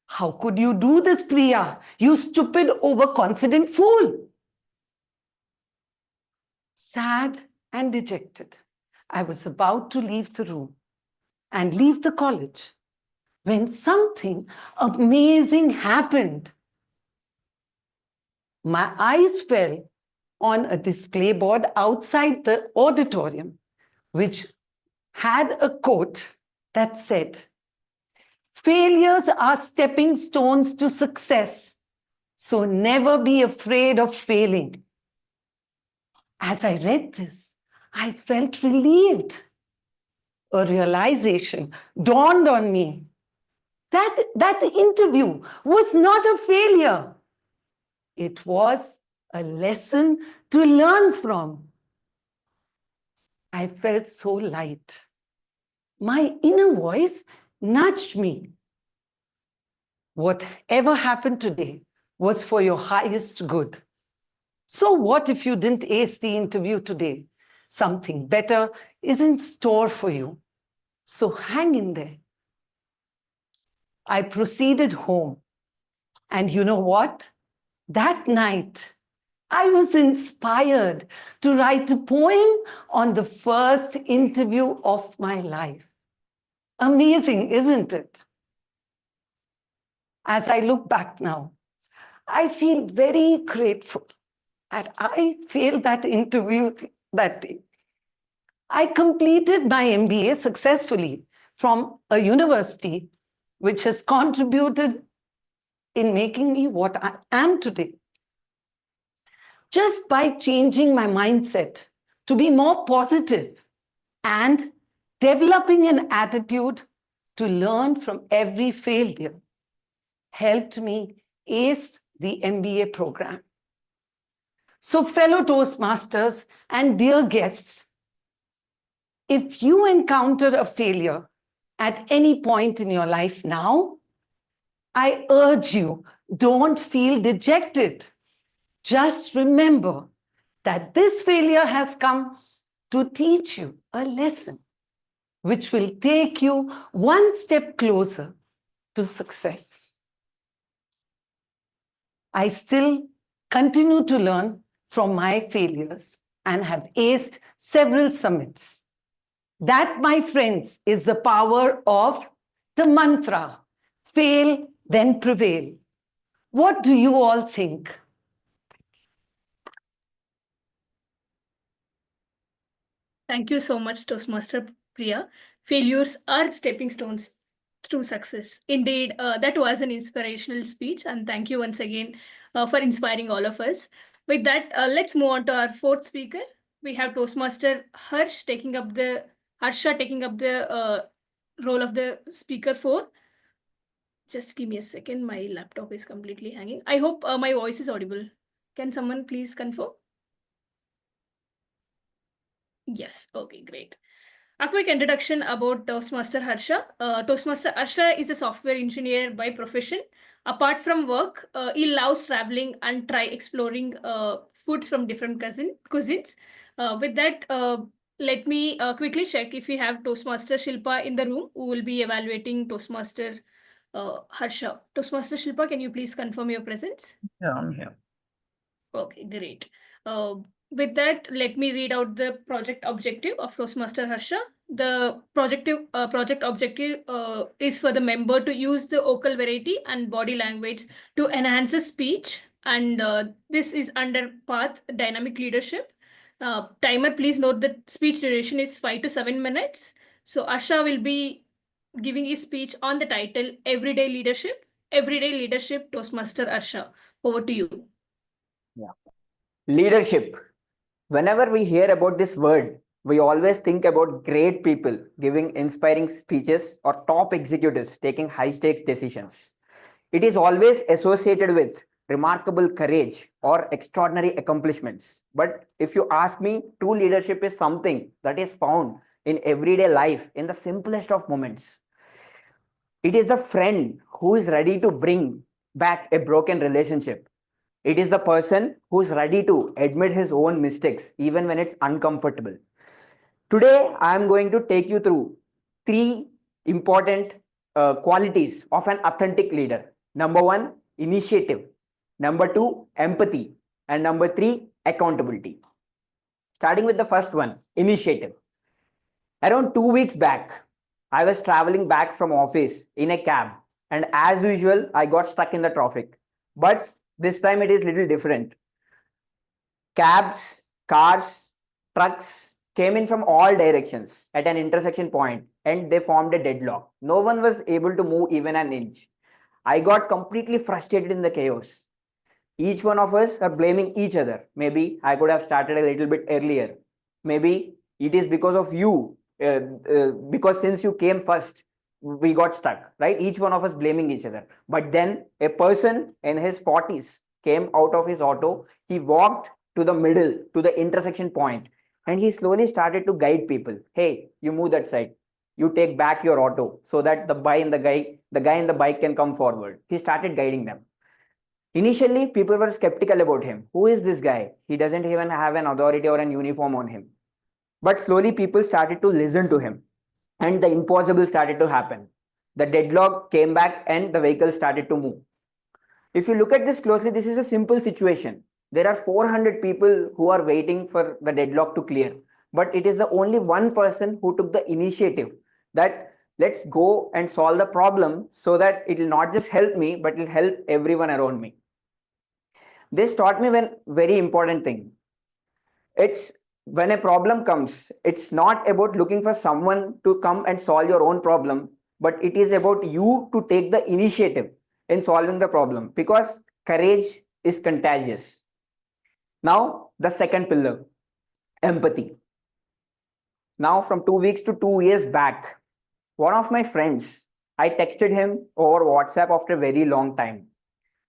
O: How could you do this, Priya? You stupid, overconfident fool. Sad and dejected, I was about to leave the room and leave the college when something amazing happened. My eyes fell on a display board outside the auditorium, which had a quote that said, "Failures are stepping stones to success, so never be afraid of failing." As I read this, I felt relieved. A realization dawned on me that interview was not a failure. It was a lesson to learn from. I felt so light. My inner voice nudged me. Whatever happened today was for your highest good. So what if you didn't ace the interview today? Something better is in store for you. So hang in there. I proceeded home. And you know what? That night, I was inspired to write a poem on the first interview of my life. Amazing, isn't it? As I look back now, I feel very grateful that I failed that interview that day. I completed my MBA successfully from a university which has contributed in making me what I am today. Just by changing my mindset to be more positive and developing an attitude to learn from every failure helped me ace the MBA program. So fellow Toastmasters and dear guests, if you encounter a failure at any point in your life now, I urge you, don't feel dejected. Just remember that this failure has come to teach you a lesson, which will take you one step closer to success. I still continue to learn from my failures and have aced several summits. That, my friends, is the power of the mantra, fail, then prevail. What do you all think?
L: Thank you so much, Toastmaster Priya. Failures are stepping stones to success. Indeed, that was an inspirational speech, and thank you once again for inspiring all of us. With that, let's move on to our fourth speaker. We have Toastmaster Harsha taking up the role of the speaker 4. Just give me a second. My laptop is completely hanging. I hope my voice is audible. Can someone please confirm? Yes. Okay, great. A quick introduction about Toastmaster Harsha. Toastmaster Harsha is a software engineer by profession. Apart from work, he loves traveling and try exploring foods from different cuisines. With that, let me quickly check if we have Toastmaster Shilpa in the room who will be evaluating Toastmaster Harsha. Toastmaster Shilpa, can you please confirm your presence?
C: Yeah, I'm here.
L: Okay, great. With that, let me read out the project objective of Toastmaster Harsha. The project objective is for the member to use the vocal variety and body language to enhance the speech. And this is under path dynamic leadership. Timer, please note that speech duration is 5 to 7 minutes. So Harsha will be giving his speech on the title Everyday Leadership. Everyday Leadership, Toastmaster Harsha. Over to you.
E: Yeah. Leadership. Whenever we hear about this word, we always think about great people giving inspiring speeches or top executives taking high stakes decisions. It is always associated with remarkable courage or extraordinary accomplishments. But if you ask me, true leadership is something that is found in everyday life in the simplest of moments. It is the friend who is ready to bring back a broken relationship. It is the person who's ready to admit his own mistakes, even when it's uncomfortable. Today, I am going to take you through 3 important qualities of an authentic leader. Number 1, initiative. Number 2, empathy. And number 3, accountability. Starting with the first one, initiative. Around 2 weeks back, I was traveling back from office in a cab. And as usual, I got stuck in the traffic. But this time it is little different. Cabs, cars, trucks came in from all directions at an intersection point and they formed a deadlock. No one was able to move even an inch. I got completely frustrated in the chaos. Each one of us are blaming each other. Maybe I could have started a little bit earlier. Maybe it is because of you, because since you came first, we got stuck, right? Each one of us blaming each other. But then a person in his 40s came out of his auto. He walked to the middle, to the intersection point, and he slowly started to guide people. Hey, you move that side. You take back your auto so that the guy in the bike can come forward. He started guiding them. Initially, people were skeptical about him. Who is this guy? He doesn't even have an authority or an uniform on him. But slowly people started to listen to him. And the impossible started to happen. The deadlock came back and the vehicle started to move. If you look at this closely, this is a simple situation. There are 400 people who are waiting for the deadlock to clear. But it is the only one person who took the initiative that let's go and solve the problem so that it will not just help me, but it will help everyone around me. This taught me one very important thing. It's when a problem comes, it's not about looking for someone to come and solve your own problem, but it is about you to take the initiative in solving the problem because courage is contagious. Now, the second pillar, empathy. Now, from 2 weeks to 2 years back, one of my friends, I texted him over WhatsApp after a very long time.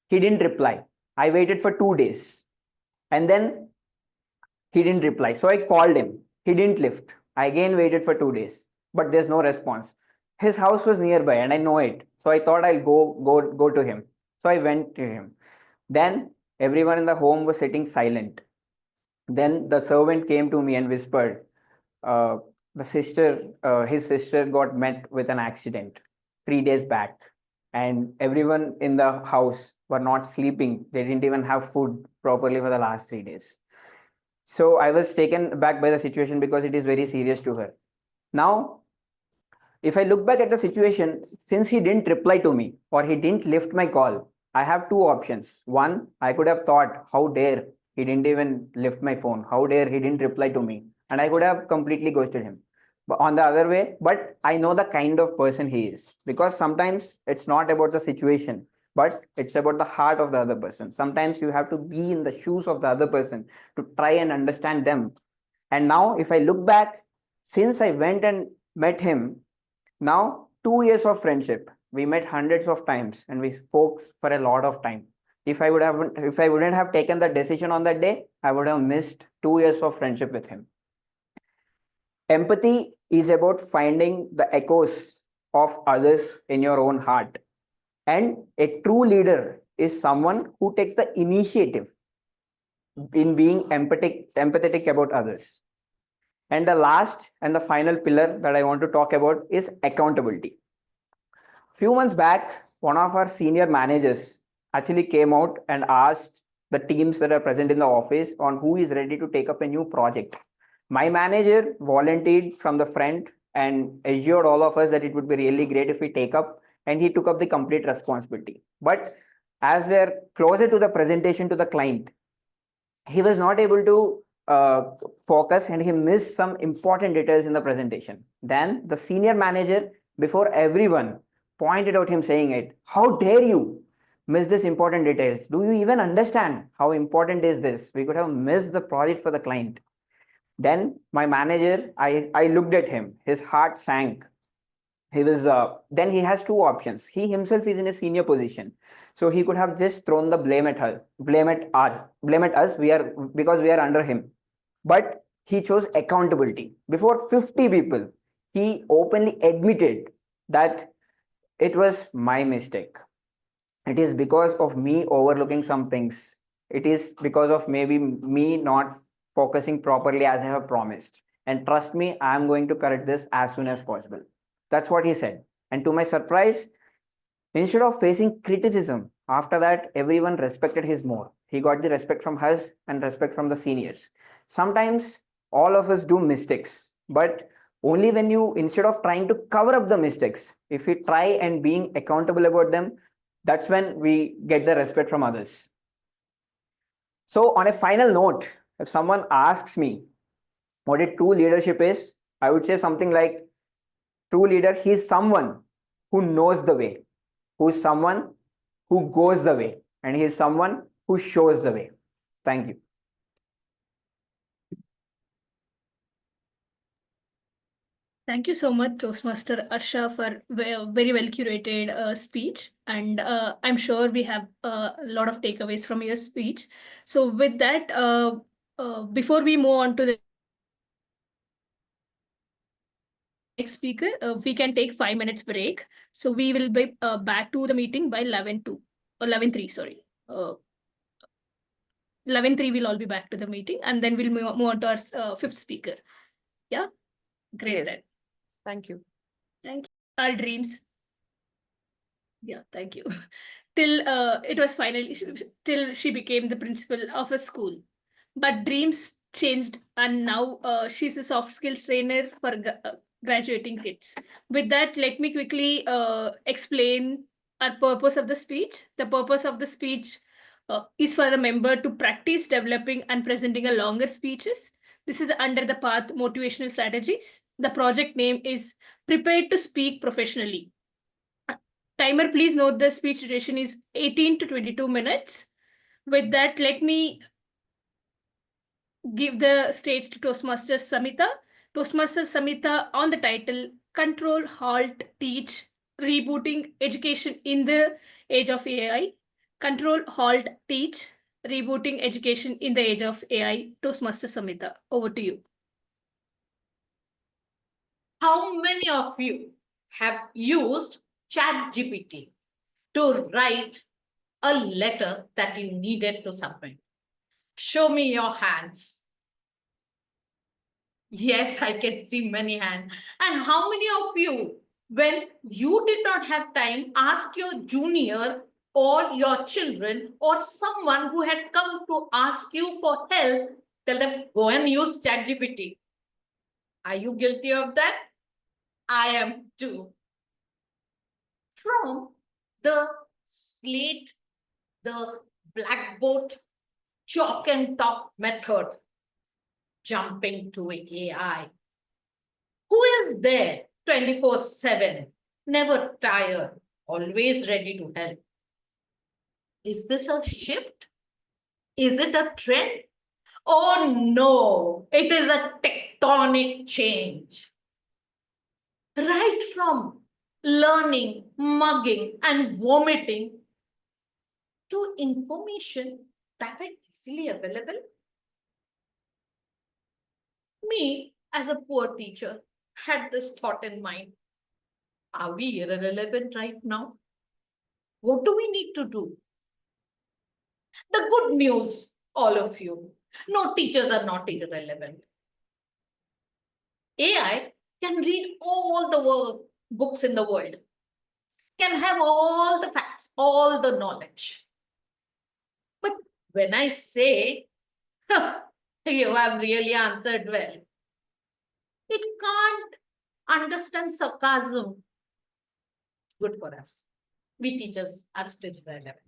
E: He didn't reply. I waited for 2 days and then he didn't reply. So I called him. He didn't lift. I again waited for 2 days, but there's no response. His house was nearby and I know it. So I thought I'll go to him. So I went to him. Then everyone in the home was sitting silent. Then the servant came to me and whispered, his sister got met with an accident 3 days back, and everyone in the house were not sleeping. They didn't even have food properly for the last 3 days. So I was taken back by the situation because it is very serious to her. Now, if I look back at the situation, since he didn't reply to me or he didn't lift my call, I have two options. One, I could have thought, how dare he didn't even lift my phone? How dare he didn't reply to me? And I could have completely ghosted him. But on the other way, but I know the kind of person he is, because sometimes it's not about the situation, but it's about the heart of the other person. Sometimes you have to be in the shoes of the other person to try and understand them. And now, if I look back, since I went and met him, now 2 years of friendship, we met hundreds of times and we spoke for a lot of time. If I wouldn't have taken the decision on that day, I would have missed 2 years of friendship with him. Empathy is about finding the echoes of others in your own heart. And a true leader is someone who takes the initiative in being empathetic about others. And the last and the final pillar that I want to talk about is accountability. Few months back, one of our senior managers actually came out and asked the teams that are present in the office on who is ready to take up a new project. My manager volunteered from the front and assured all of us that it would be really great if we take up, and he took up the complete responsibility. But as we're closer to the presentation to the client, he was not able to focus and he missed some important details in the presentation. Then the senior manager, before everyone, pointed out him saying it, how dare you miss this important details? Do you even understand how important is this? We could have missed the project for the client. Then my manager, I looked at him, his heart sank. He was then he has two options. He himself is in a senior position, so he could have just thrown the blame at us, because we are under him. But he chose accountability. Before 50 people, he openly admitted that it was my mistake. It is because of me overlooking some things. It is because of maybe me not focusing properly as I have promised. And trust me, I am going to correct this as soon as possible. That's what he said. And to my surprise, instead of facing criticism, after that, everyone respected his more. He got the respect from us and respect from the seniors. Sometimes all of us do mistakes, but only when you, instead of trying to cover up the mistakes, if we try and being accountable about them, that's when we get the respect from others. So on a final note, if someone asks me what a true leadership is, I would say something like, true leader, he is someone who knows the way, who is someone who goes the way, and he is someone who shows the way. Thank you.
L: Thank you so much, Toastmaster Harsha, for very well curated speech. And I'm sure we have a lot of takeaways from your speech. So with that, before we move on to the next speaker, we can take 5 minutes break. So we will be back to the meeting by 11:03, sorry. 11:03 we'll all be back to the meeting, and then we'll move on to our fifth speaker. Yeah, great.
B: Yes.
L: Then.
B: Thank you.
L: Thank you. Our dreams. Yeah, thank you. Till it was finally, till she became the principal of a school. But dreams changed, and now she's a soft skills trainer for graduating kids. With that, let me quickly explain our purpose of the speech. The purpose of the speech is for the member to practice developing and presenting a longer speeches. This is under the path motivational strategies. The project name is Prepared to Speak Professionally. Timer, please note the speech duration is 18 to 22 minutes. With that, let me give the stage to Toastmasters Samita. Toastmasters Samita on the title Control, Halt, Teach, Rebooting Education in the Age of AI. Control, Halt, Teach, Rebooting Education in the Age of AI. Toastmasters Samita, over to you.
H: How many of you have used ChatGPT to write a letter that you needed to submit? Show me your hands. Yes, I can see many hands. And how many of you, when you did not have time, asked your junior or your children or someone who had come to ask you for help, tell them, go and use ChatGPT? Are you guilty of that? I am too. From the slate, the blackboard, chalk and talk method, jumping to AI. Who is there 24/7, never tired, always ready to help? Is this a shift? Is it a trend? Oh no, it is a tectonic change. Right from learning, mugging, and vomiting to information that is easily available. Me, as a poor teacher, had this thought in mind. Are we irrelevant right now? What do we need to do? The good news, all of you, no teachers are not irrelevant. AI can read all the books in the world, can have all the facts, all the knowledge. But when I say, you have really answered well, it can't understand sarcasm. Good for us. We teachers are still relevant.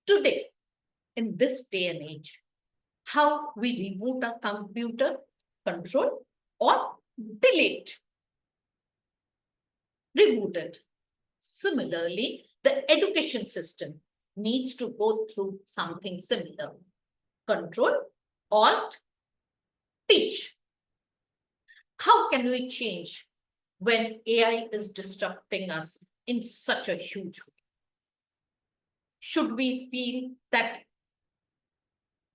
H: Today, in this day and age, how we reboot a computer, control or delete. Reboot it. Similarly, the education system needs to go through something similar. Control, alt, teach. How can we change when AI is disrupting us in such a huge way? Should we feel that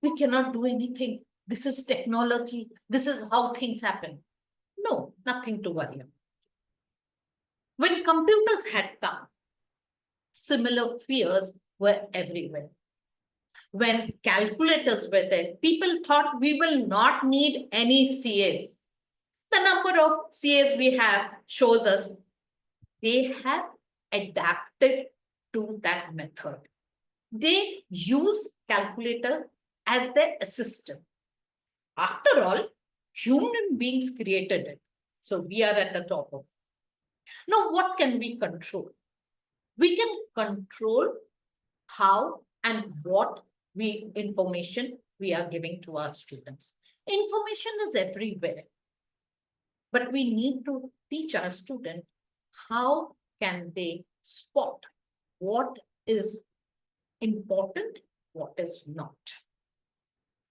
H: we cannot do anything? This is technology. This is how things happen. No, nothing to worry about. When computers had come, similar fears were everywhere. When calculators were there, people thought we will not need any CAs. The number of CAs we have shows us they have adapted to that method. They use calculator as their assistant. After all, human beings created it. So we are at the top of it. Now, what can we control? We can control how and what information we are giving to our students. Information is everywhere. But we need to teach our students how can they spot what is important, what is not.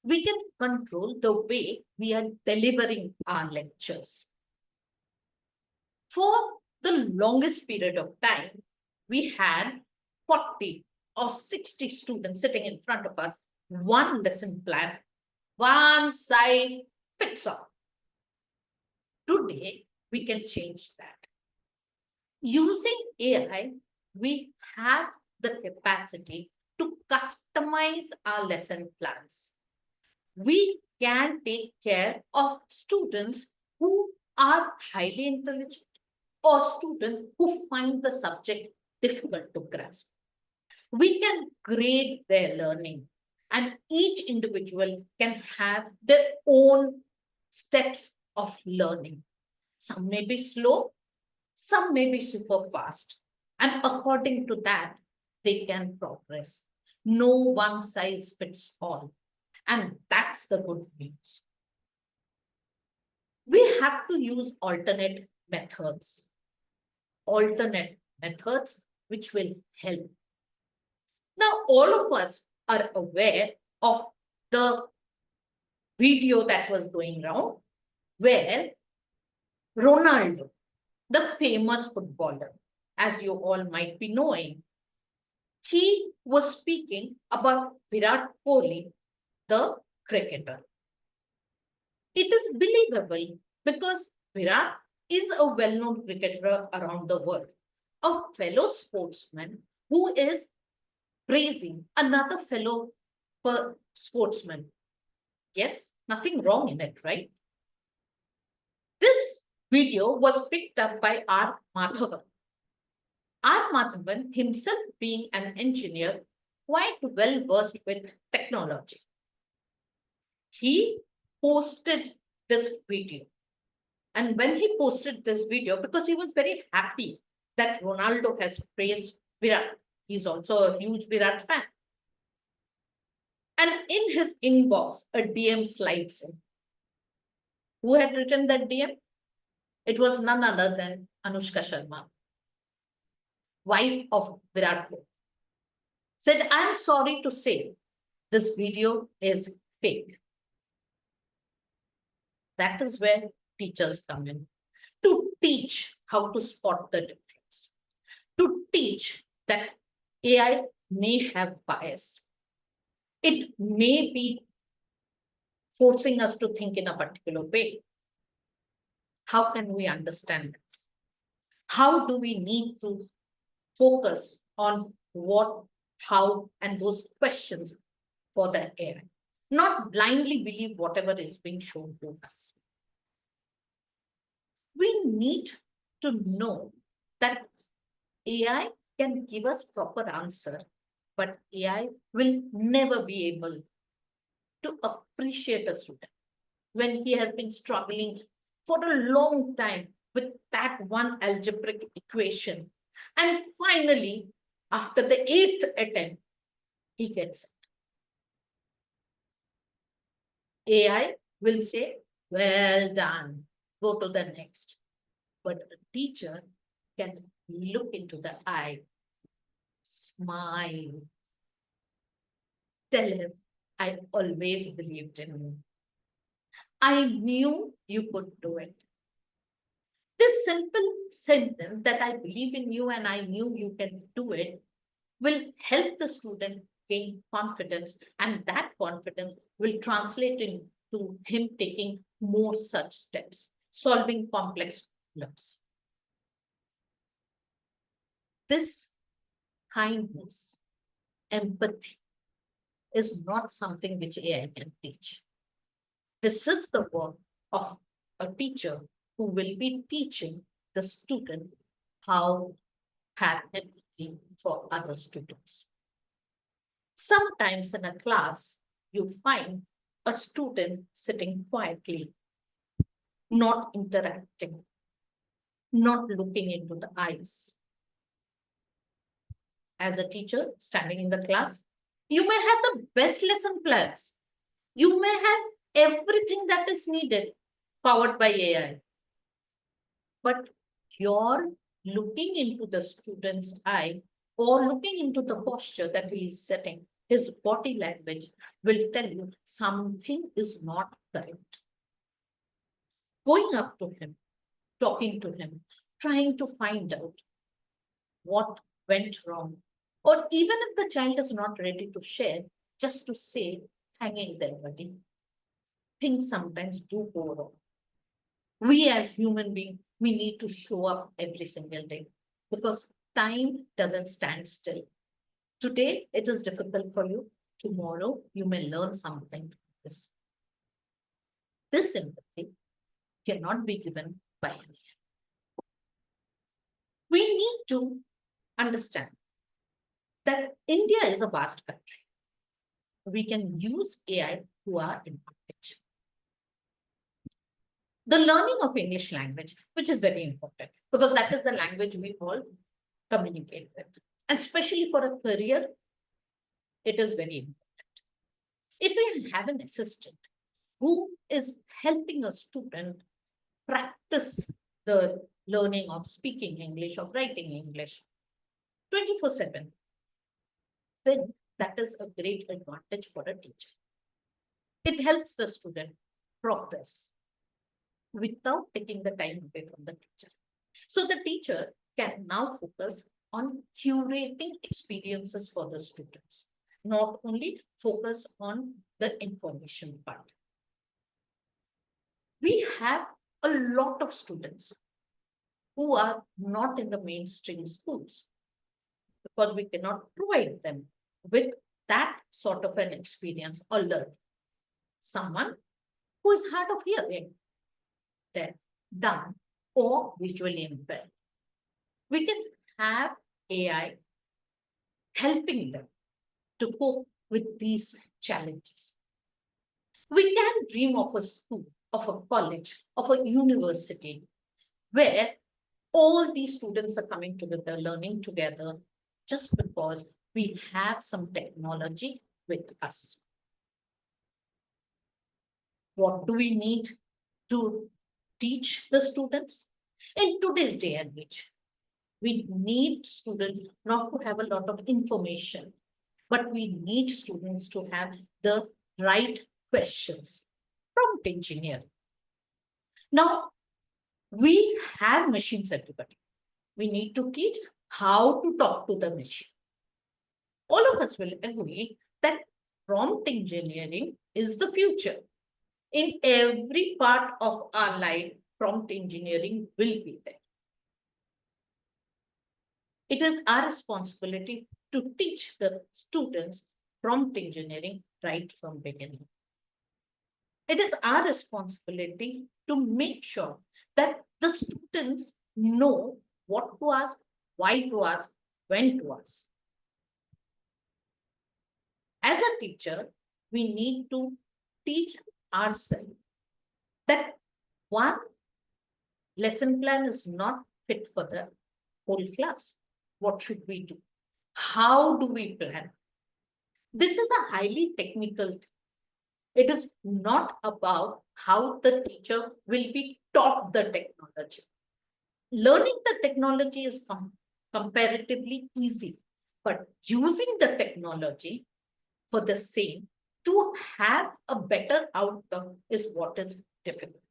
H: We can control the way we are delivering our lectures. For the longest period of time, we had 40 or 60 students sitting in front of us, one lesson plan, one size fits all. Today, we can change that. Using AI, we have the capacity to customize our lesson plans. We can take care of students who are highly intelligent or students who find the subject difficult to grasp. We can grade their learning, and each individual can have their own steps of learning. Some may be slow, some may be super fast. And according to that, they can progress. No one size fits all. And that's the good news. We have to use alternate methods. Alternate methods which will help. Now, all of us are aware of the video that was going around where Ronaldo, the famous footballer, as you all might be knowing, he was speaking about Virat Kohli, the cricketer. It is believable because Virat is a well-known cricketer around the world, a fellow sportsman who is praising another fellow sportsman. Yes, nothing wrong in it, right? This video was picked up by R. Madhavan. R. Madhavan, himself being an engineer, quite well versed with technology. He posted this video. And when he posted this video, because he was very happy that Ronaldo has praised Virat, he's also a huge Virat fan. And in his inbox, a DM slides in. Who had written that DM? It was none other than Anushka Sharma, wife of Virat Kohli. Said, I'm sorry to say, this video is fake. That is where teachers come in, to teach how to spot the difference, to teach that AI may have bias. It may be forcing us to think in a particular way. How can we understand that? How do we need to focus on what, how, and those questions for the AI? Not blindly believe whatever is being shown to us. We need to know that AI can give us proper answer, but AI will never be able to appreciate a student when he has been struggling for a long time with that one algebraic equation. And finally, after the 8th attempt, he gets it. AI will say, well done, go to the next. But a teacher can look into the eye, smile, tell him, I always believed in you. I knew you could do it. This simple sentence that I believe in you and I knew you can do it will help the student gain confidence, and that confidence will translate into him taking more such steps, solving complex problems. This kindness, empathy is not something which AI can teach. This is the work of a teacher who will be teaching the student how to have empathy for other students. Sometimes in a class, you find a student sitting quietly, not interacting, not looking into the eyes. As a teacher standing in the class, you may have the best lesson plans. You may have everything that is needed powered by AI. But you're looking into the student's eye or looking into the posture that he is setting, his body language will tell you something is not correct. Going up to him, talking to him, trying to find out what went wrong, or even if the child is not ready to share, just to say, hanging there, buddy. Things sometimes do go wrong. We as human beings, we need to show up every single day because time doesn't stand still. Today, it is difficult for you. Tomorrow, you may learn something from this. This empathy cannot be given by anyone. We need to understand that India is a vast country. We can use AI to our advantage. The learning of English language, which is very important because that is the language we all communicate with. And especially for a career, it is very important. If we have an assistant who is helping a student practice the learning of speaking English or writing English 24/7, then that is a great advantage for a teacher. It helps the student progress without taking the time away from the teacher. So the teacher can now focus on curating experiences for the students, not only focus on the information part. We have a lot of students who are not in the mainstream schools because we cannot provide them with that sort of an experience or learning. Someone who is hard of hearing, deaf, dumb, or visually impaired. We can have AI helping them to cope with these challenges. We can dream of a school, of a college, of a university where all these students are coming together, learning together, just because we have some technology with us. What do we need to teach the students? In today's day and age, we need students not to have a lot of information, but we need students to have the right questions. Prompt engineering. Now, we have machines, everybody. We need to teach how to talk to the machine. All of us will agree that prompt engineering is the future. In every part of our life, prompt engineering will be there. It is our responsibility to teach the students prompt engineering right from beginning. It is our responsibility to make sure that the students know what to ask, why to ask, when to ask. As a teacher, we need to teach ourselves that one lesson plan is not fit for the whole class. What should we do? How do we plan? This is a highly technical thing. It is not about how the teacher will be taught the technology. Learning the technology is comparatively easy, but using the technology for the same to have a better outcome is what is difficult.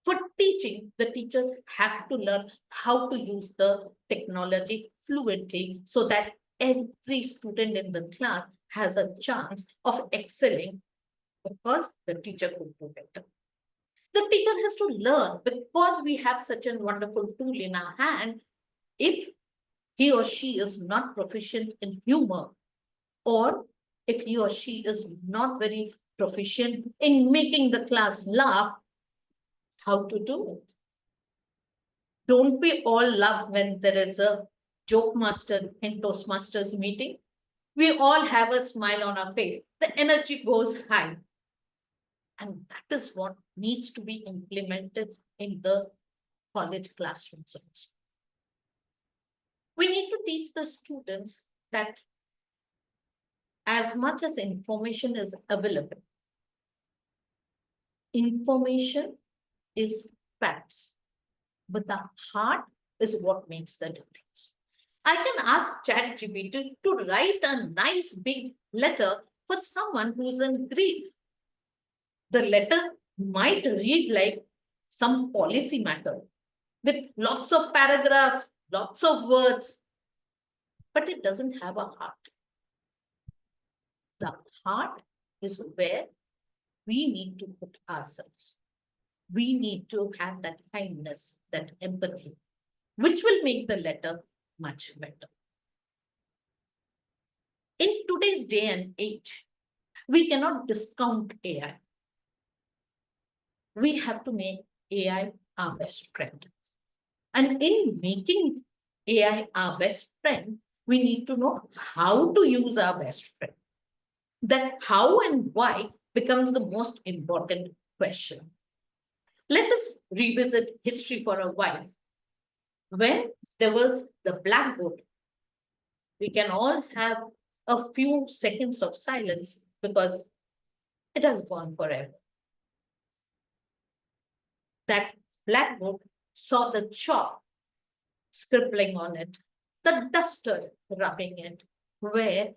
H: For teaching, the teachers have to learn how to use the technology fluently so that every student in the class has a chance of excelling because the teacher could do better. The teacher has to learn because we have such a wonderful tool in our hand. If he or she is not proficient in humor, or if he or she is not very proficient in making the class laugh, how to do it? Don't we all love when there is a joke master in Toastmasters meeting? We all have a smile on our face. The energy goes high. And that is what needs to be implemented in the college classrooms also. We need to teach the students that as much as information is available, information is facts, but the heart is what makes the difference. I can ask ChatGPT to write a nice big letter for someone who's in grief. The letter might read like some policy matter with lots of paragraphs, lots of words, but it doesn't have a heart. The heart is where we need to put ourselves. We need to have that kindness, that empathy, which will make the letter much better. In today's day and age, we cannot discount AI. We have to make AI our best friend. And in making AI our best friend, we need to know how to use our best friend. That how and why becomes the most important question. Let us revisit history for a while. When there was the blackboard, we can all have a few seconds of silence because it has gone forever. That blackboard saw the chalk scribbling on it, the duster rubbing it, where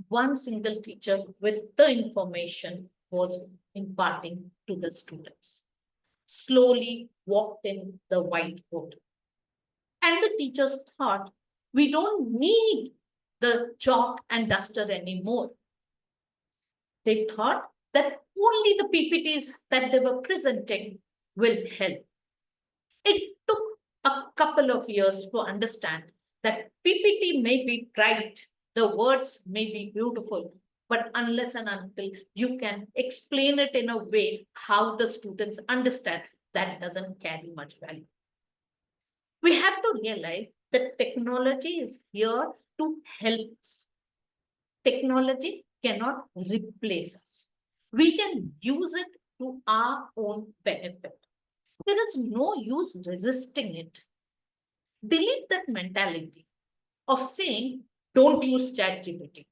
H: one single teacher with the information was imparting to the students. Slowly walked in the whiteboard. And the teachers thought, we don't need the chalk and duster anymore. They thought that only the PPTs that they were presenting will help. It took a couple of years to understand that PPT may be bright, the words may be beautiful, but unless and until you can explain it in a way how the students understand, that doesn't carry much value. We have to realize that technology is here to help us. Technology cannot replace us. We can use it to our own benefit. There is no use resisting it. Delete that mentality of saying, don't use ChatGPT.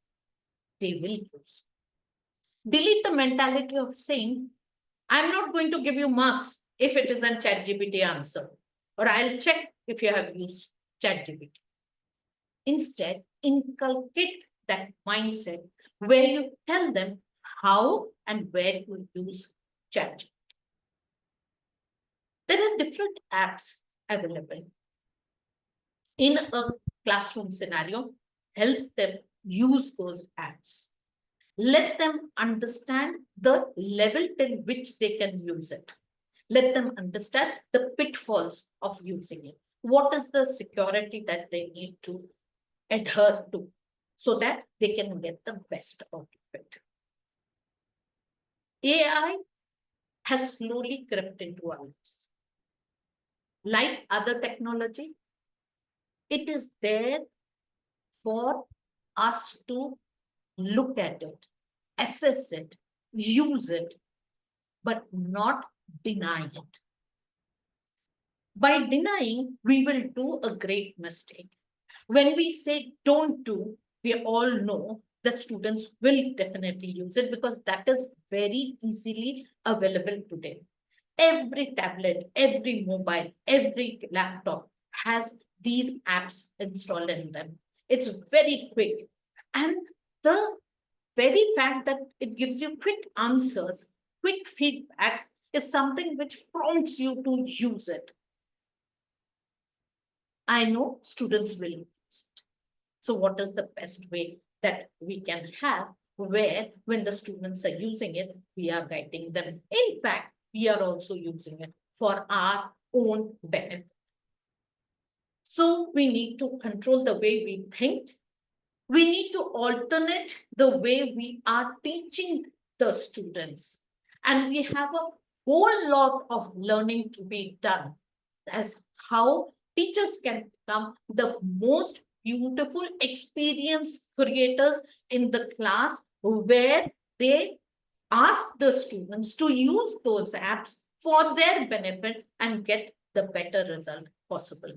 H: They will use. Delete the mentality of saying, I'm not going to give you marks if it is a ChatGPT answer, or I'll check if you have used ChatGPT. Instead, inculcate that mindset where you tell them how and where to use ChatGPT. There are different apps available. In a classroom scenario, help them use those apps. Let them understand the level till which they can use it. Let them understand the pitfalls of using it. What is the security that they need to adhere to so that they can get the best out of it. AI has slowly crept into our lives. Like other technology, it is there for us to look at it, assess it, use it, but not deny it. By denying, we will do a great mistake. When we say don't do, we all know the students will definitely use it because that is very easily available today. Every tablet, every mobile, every laptop has these apps installed in them. It's very quick. And the very fact that it gives you quick answers, quick feedbacks is something which prompts you to use it. I know students will use it. So what is the best way that we can have where when the students are using it, we are guiding them. In fact, we are also using it for our own benefit. So we need to control the way we think. We need to alternate the way we are teaching the students. And we have a whole lot of learning to be done as how teachers can become the most beautiful experience creators in the class where they ask the students to use those apps for their benefit and get the better result possible.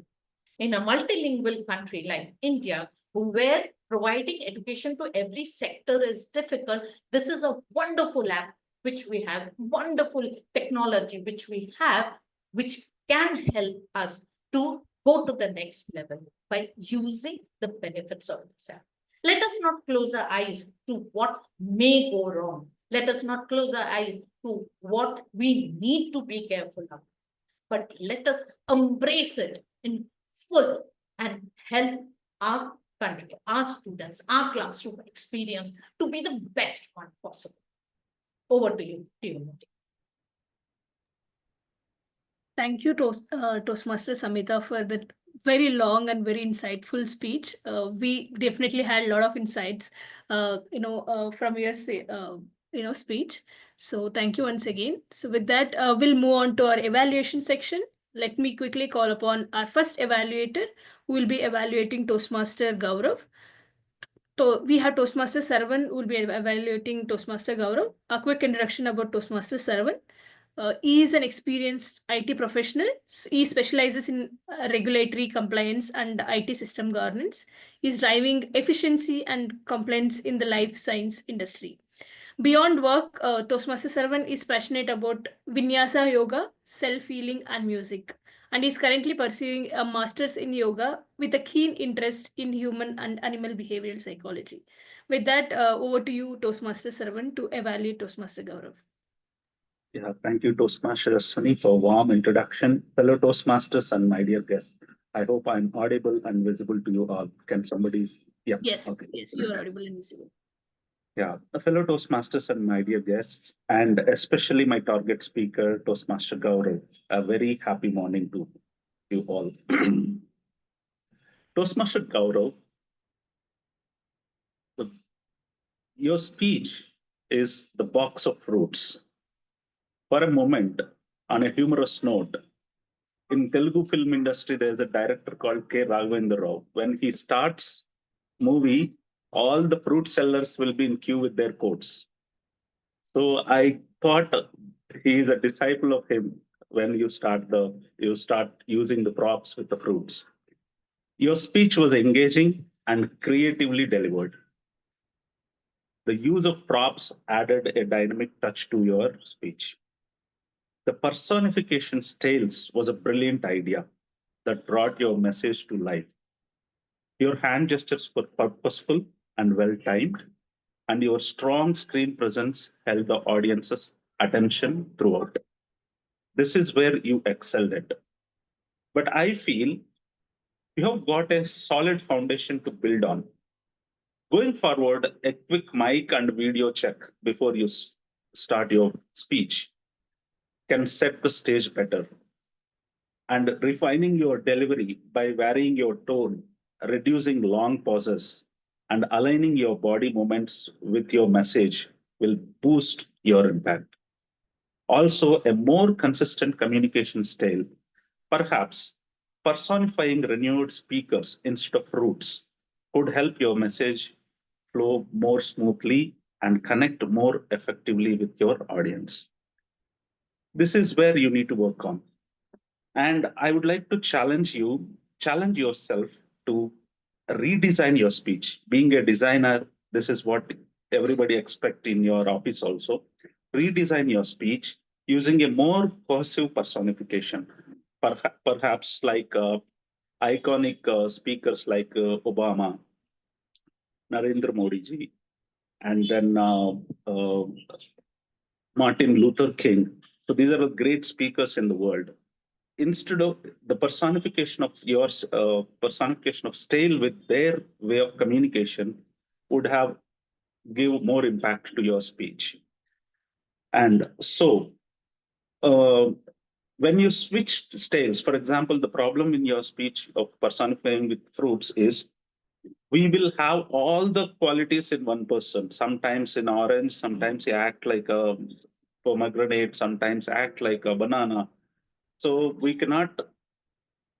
H: In a multilingual country like India, where providing education to every sector is difficult, this is a wonderful app which we have, wonderful technology which we have, which can help us to go to the next level by using the benefits of this app. Let us not close our eyes to what may go wrong. Let us not close our eyes to what we need to be careful of. But let us embrace it in full and help our country, our students, our classroom experience to be the best one possible. Over to you, TMOD.
L: Thank you, Toastmaster Samita, for that very long and very insightful speech. We definitely had a lot of insights, from your speech. So thank you once again. So with that, we'll move on to our evaluation section. Let me quickly call upon our first evaluator, who will be evaluating Toastmaster Gaurav. We have Toastmaster Sravan, who will be evaluating Toastmaster Gaurav. A quick introduction about Toastmaster Sravan. He is an experienced IT professional. He specializes in regulatory compliance and IT system governance. He's driving efficiency and compliance in the life science industry. Beyond work, Toastmaster Sravan is passionate about Vinyasa Yoga, self-healing and music. And is currently pursuing a master's in yoga with a keen interest in human and animal behavioral psychology. With that, over to you, Toastmaster Sravan, to evaluate Toastmaster Gaurav.
C: Yeah, thank you, Toastmaster Ashwini, for warm introduction. Fellow Toastmasters and my dear guests, I hope I'm audible and visible to you all. Can somebody? Yeah.
L: Yes,
C: Okay.
L: yes, you are audible and visible.
C: Yeah, fellow Toastmasters and my dear guests, and especially my target speaker, Toastmaster Gaurav, a very happy morning to you all. Toastmaster Gaurav, your speech is the box of fruits. For a moment, on a humorous note, in Telugu film industry, there's a director called K. Raghavendra Rao. When he starts movie, all the fruit sellers will be in queue with their coats. So I thought he is a disciple of him when you start using the props with the fruits. Your speech was engaging and creatively delivered. The use of props added a dynamic touch to your speech. The personification tales was a brilliant idea that brought your message to life. Your hand gestures were purposeful and well timed, and your strong screen presence held the audience's attention throughout. This is where you excelled at. But I feel you have got a solid foundation to build on. Going forward, a quick mic and video check before you start your speech can set the stage better. And refining your delivery by varying your tone, reducing long pauses, and aligning your body movements with your message will boost your impact. Also, a more consistent communication style, perhaps personifying renewed speakers instead of roots, could help your message flow more smoothly and connect more effectively with your audience. This is where you need to work on. And I would like to challenge yourself to redesign your speech. Being a designer, this is what everybody expects in your office also. Redesign your speech using a more cursive personification, perhaps like iconic speakers like Obama, Narendra Modi ji, and then Martin Luther King. So these are the great speakers in the world. Instead of the personification of yours, personification of style with their way of communication would have give more impact to your speech. And so when you switch styles, for example, the problem in your speech of personifying with fruits is we will have all the qualities in one person. Sometimes in orange, sometimes you act like a pomegranate, sometimes act like a banana. So we cannot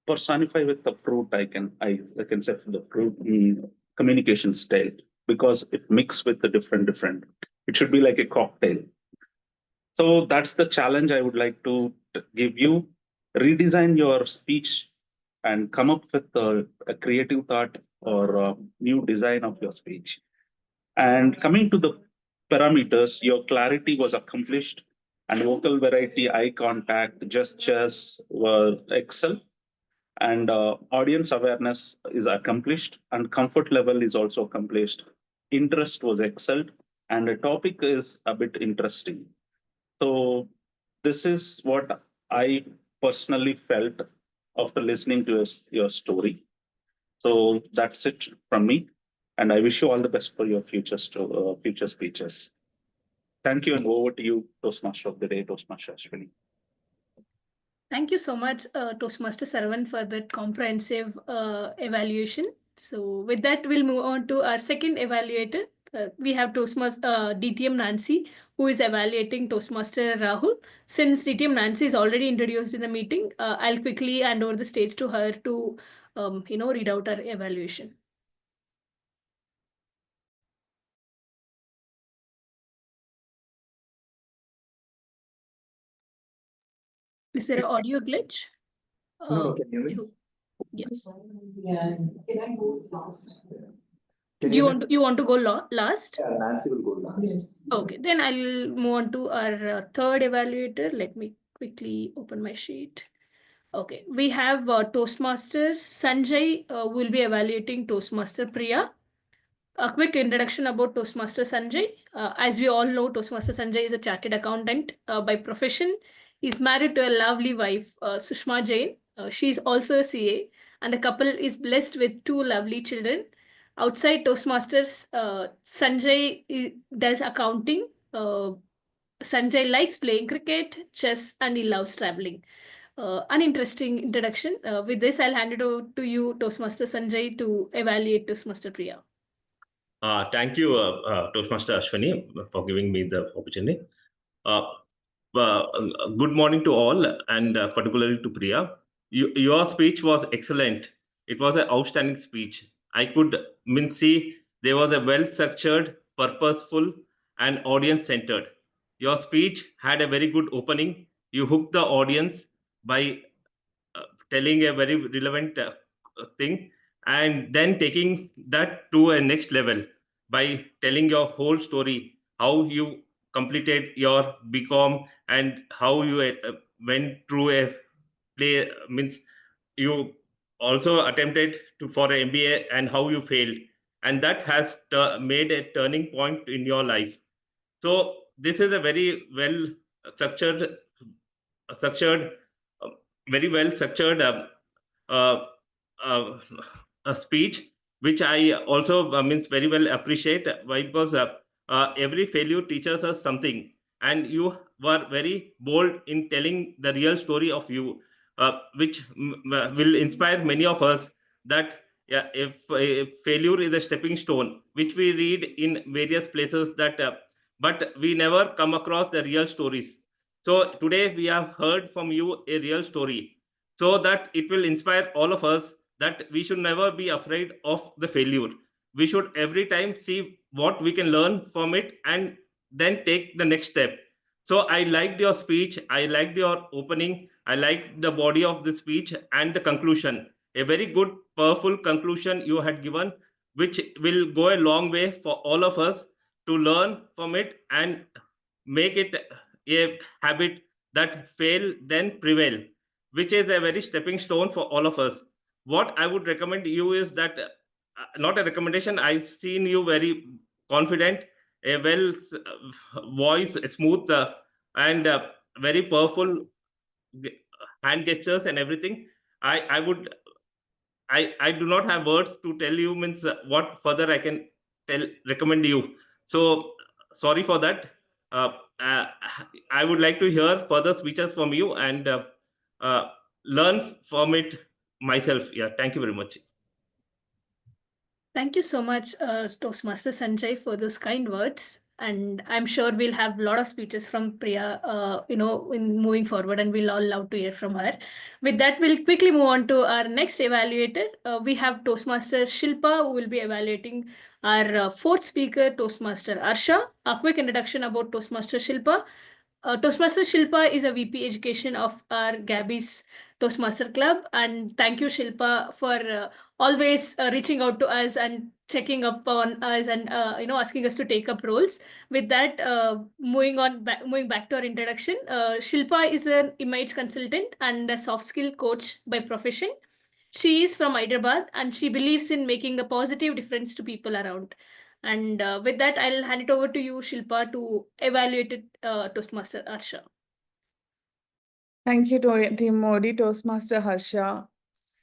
C: personify with the fruit. I can say for the fruit communication style because it mixes with the different. It should be like a cocktail. So that's the challenge I would like to give you. Redesign your speech and come up with a creative thought or a new design of your speech. And coming to the parameters, your clarity was accomplished and vocal variety, eye contact, gestures were excellent. And audience awareness is accomplished and comfort level is also accomplished. Interest was excelled and the topic is a bit interesting. So this is what I personally felt after listening to your story. So that's it from me. And I wish you all the best for your future speeches. Thank you, and over to you, Toastmaster of the Day, Toastmaster Ashwini.
L: Thank you so much, Toastmaster Sravan, for that comprehensive evaluation. So with that, we'll move on to our second evaluator. We have Toastmaster DTM Nancy, who is evaluating Toastmaster Rahul. Since DTM Nancy is already introduced in the meeting, I'll quickly hand over the stage to her to read out our evaluation. Is there an audio glitch?
N: No, can you hear me?
L: Yeah.
D: Can I go last?
L: You want to go last?
N: Yeah, Nancy will go last.
D: Yes.
L: Okay, then I'll move on to our third evaluator. Let me quickly open my sheet. Okay, we have Toastmaster Sanjay will be evaluating Toastmaster Priya. A quick introduction about Toastmaster Sanjay. As we all know, Toastmaster Sanjay is a chartered accountant by profession. He's married to a lovely wife, Sushma Jain. She's also a CA, and the couple is blessed with two lovely children. Outside Toastmasters, Sanjay does accounting. Sanjay likes playing cricket, chess, and he loves traveling. An interesting introduction. With this, I'll hand it over to you, Toastmaster Sanjay, to evaluate Toastmaster Priya.
P: Thank you, Toastmaster Ashwini, for giving me the opportunity. Good morning to all, and particularly to Priya. Your speech was excellent. It was an outstanding speech. I could see there was a well-structured, purposeful, and audience-centered. Your speech had a very good opening. You hooked the audience by telling a very relevant thing, and then taking that to a next level by telling your whole story, how you completed your BCom and how you went through a play, you also attempted for an MBA and how you failed, and that has made a turning point in your life. So this is a very well structured very well structured a speech, which I also very well appreciate. Why? Because every failure teaches us something, and you were very bold in telling the real story of you, which will inspire many of us that yeah, if failure is a stepping stone, which we read in various places that, but we never come across the real stories. So today we have heard from you a real story, so that it will inspire all of us that we should never be afraid of the failure. We should every time see what we can learn from it and then take the next step. So I liked your speech. I liked your opening. I liked the body of the speech and the conclusion. A very good, powerful conclusion you had given, which will go a long way for all of us to learn from it and make it a habit that fail then prevail, which is a very stepping stone for all of us. What I would recommend you is that, not a recommendation, I've seen you very confident, a well voice, smooth and very powerful hand gestures and everything. I do not have words to tell you what further I can recommend you. So sorry for that. I would like to hear further speeches from you and learn from it myself. Yeah, thank you very much.
L: Thank you so much, Toastmaster Sanjay, for those kind words. And I'm sure we'll have a lot of speeches from Priya, in moving forward, and we'll all love to hear from her. With that, we'll quickly move on to our next evaluator. We have Toastmaster Shilpa, who will be evaluating our fourth speaker, Toastmaster Harsha. A quick introduction about Toastmaster Shilpa. Toastmaster Shilpa is a VP Education of our Gabbys Toastmaster Club, and thank you, Shilpa, for always reaching out to us and checking up on us and asking us to take up roles. With that, moving back to our introduction, Shilpa is an image consultant and a soft skill coach by profession. She is from Hyderabad and she believes in making a positive difference to people around. And with that, I'll hand it over to you, Shilpa, to evaluate it, Toastmaster Harsha.
J: Thank you, TMOD Toastmaster Harsha.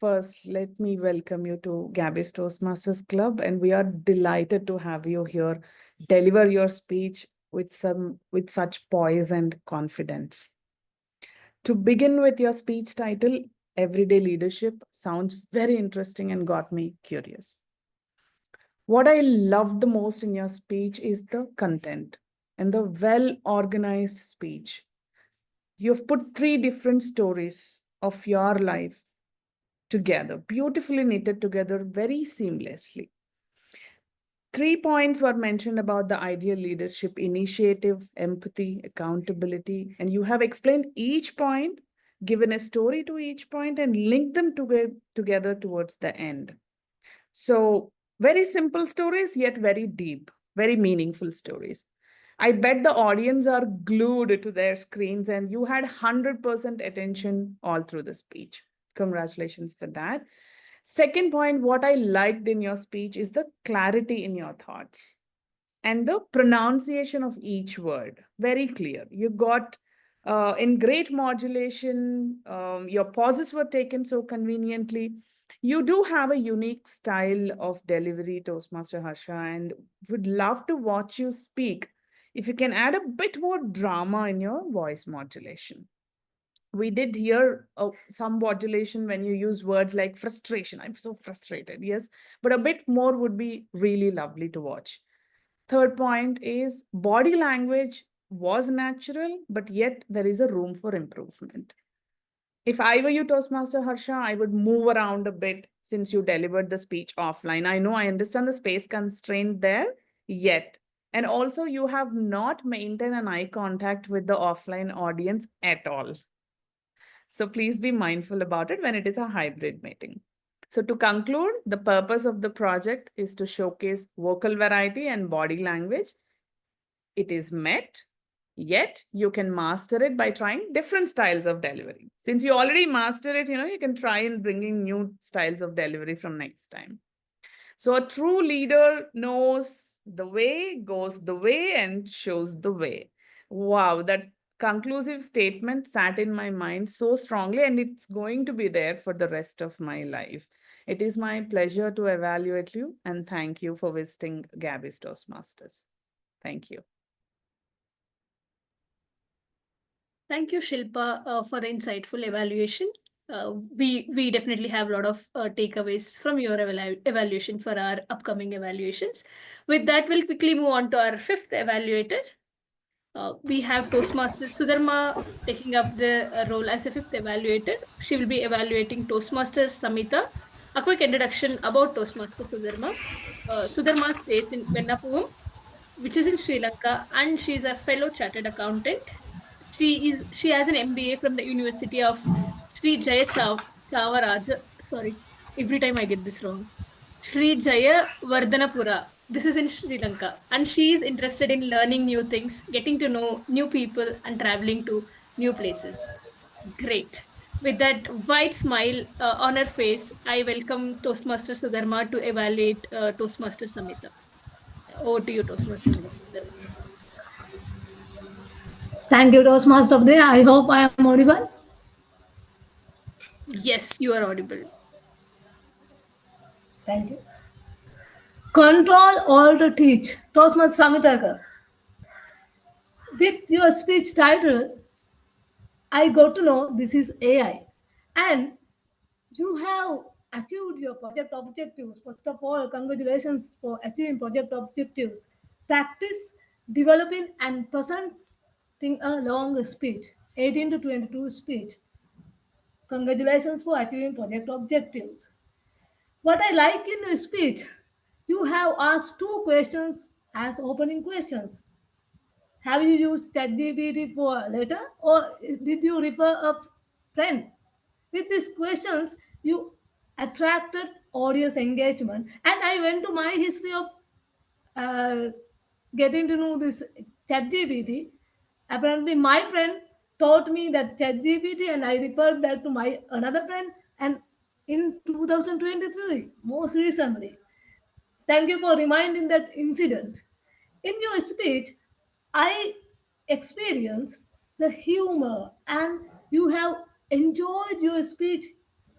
J: First, let me welcome you to Gabbys Toastmasters Club, and we are delighted to have you here. Deliver your speech with such poise and confidence. To begin with your speech title, Everyday Leadership, sounds very interesting and got me curious. What I love the most in your speech is the content and the well-organized speech. You've put 3 different stories of your life together, beautifully knitted together very seamlessly. 3 points were mentioned about the ideal leadership: initiative, empathy, accountability, and you have explained each point, given a story to each point, and linked them together towards the end. So very simple stories, yet very deep, very meaningful stories. I bet the audience are glued to their screens and you had 100% attention all through the speech. Congratulations for that. Second point, what I liked in your speech is the clarity in your thoughts and the pronunciation of each word. Very clear. You got in great modulation. Your pauses were taken so conveniently.
Q: You do have a unique style of delivery, Toastmaster Harsha, and would love to watch you speak if you can add a bit more drama in your voice modulation. We did hear some modulation when you use words like frustration. I'm so frustrated. Yes, but a bit more would be really lovely to watch. Third point is body language was natural, but yet there is a room for improvement. If I were you, Toastmaster Harsha, I would move around a bit since you delivered the speech offline. I know I understand the space constraint there, yet. And also, you have not maintained an eye contact with the offline audience at all. So please be mindful about it when it is a hybrid meeting. So to conclude, the purpose of the project is to showcase vocal variety and body language. It is met, yet you can master it by trying different styles of delivery. Since you already master it, you can try and bring in new styles of delivery from next time. So a true leader knows the way, goes the way, and shows the way. Wow, that conclusive statement sat in my mind so strongly, and it's going to be there for the rest of my life. It is my pleasure to evaluate you, and thank you for visiting Gabbys Toastmasters. Thank you.
L: Thank you, Shilpa, for the insightful evaluation. We definitely have a lot of takeaways from your evaluation for our upcoming evaluations. With that, we'll quickly move on to our fifth evaluator. We have Toastmaster Sudharma taking up the role as a fifth evaluator. She will be evaluating Toastmaster Samita. A quick introduction about Toastmaster Sudharma. Sudharma stays in Vennapuvam, which is in Sri Lanka, and she is a fellow chartered accountant. She has an MBA from the University of Sri Jaya Chavaraja. Sorry, every time I get this wrong. Sri Jaya Vardhanapura. This is in Sri Lanka, and she is interested in learning new things, getting to know new people, and traveling to new places. Great. With that wide smile on her face, I welcome Toastmaster Sudharma to evaluate Toastmaster Samita. Over to you, Toastmaster Sudharma.
R: Thank you, Toastmaster of the day. I hope I am audible.
L: Yes, you are audible.
R: Thank you. Control all to teach. Toastmaster Samita Kar. With your speech title, I got to know this is AI. And you have achieved your project objectives. First of all, congratulations for achieving project objectives. Practice developing and presenting a long speech, 18 to 22 speech. Congratulations for achieving project objectives. What I like in your speech, you have asked two questions as opening questions. Have you used ChatGPT for a letter or did you refer a friend? With these questions, you attracted audience engagement. And I went to my history of getting to know this ChatGPT. Apparently, my friend taught me that ChatGPT, and I referred that to my another friend. And in 2023, most recently, thank you for reminding that incident. In your speech, I experienced the humor, and you have enjoyed your speech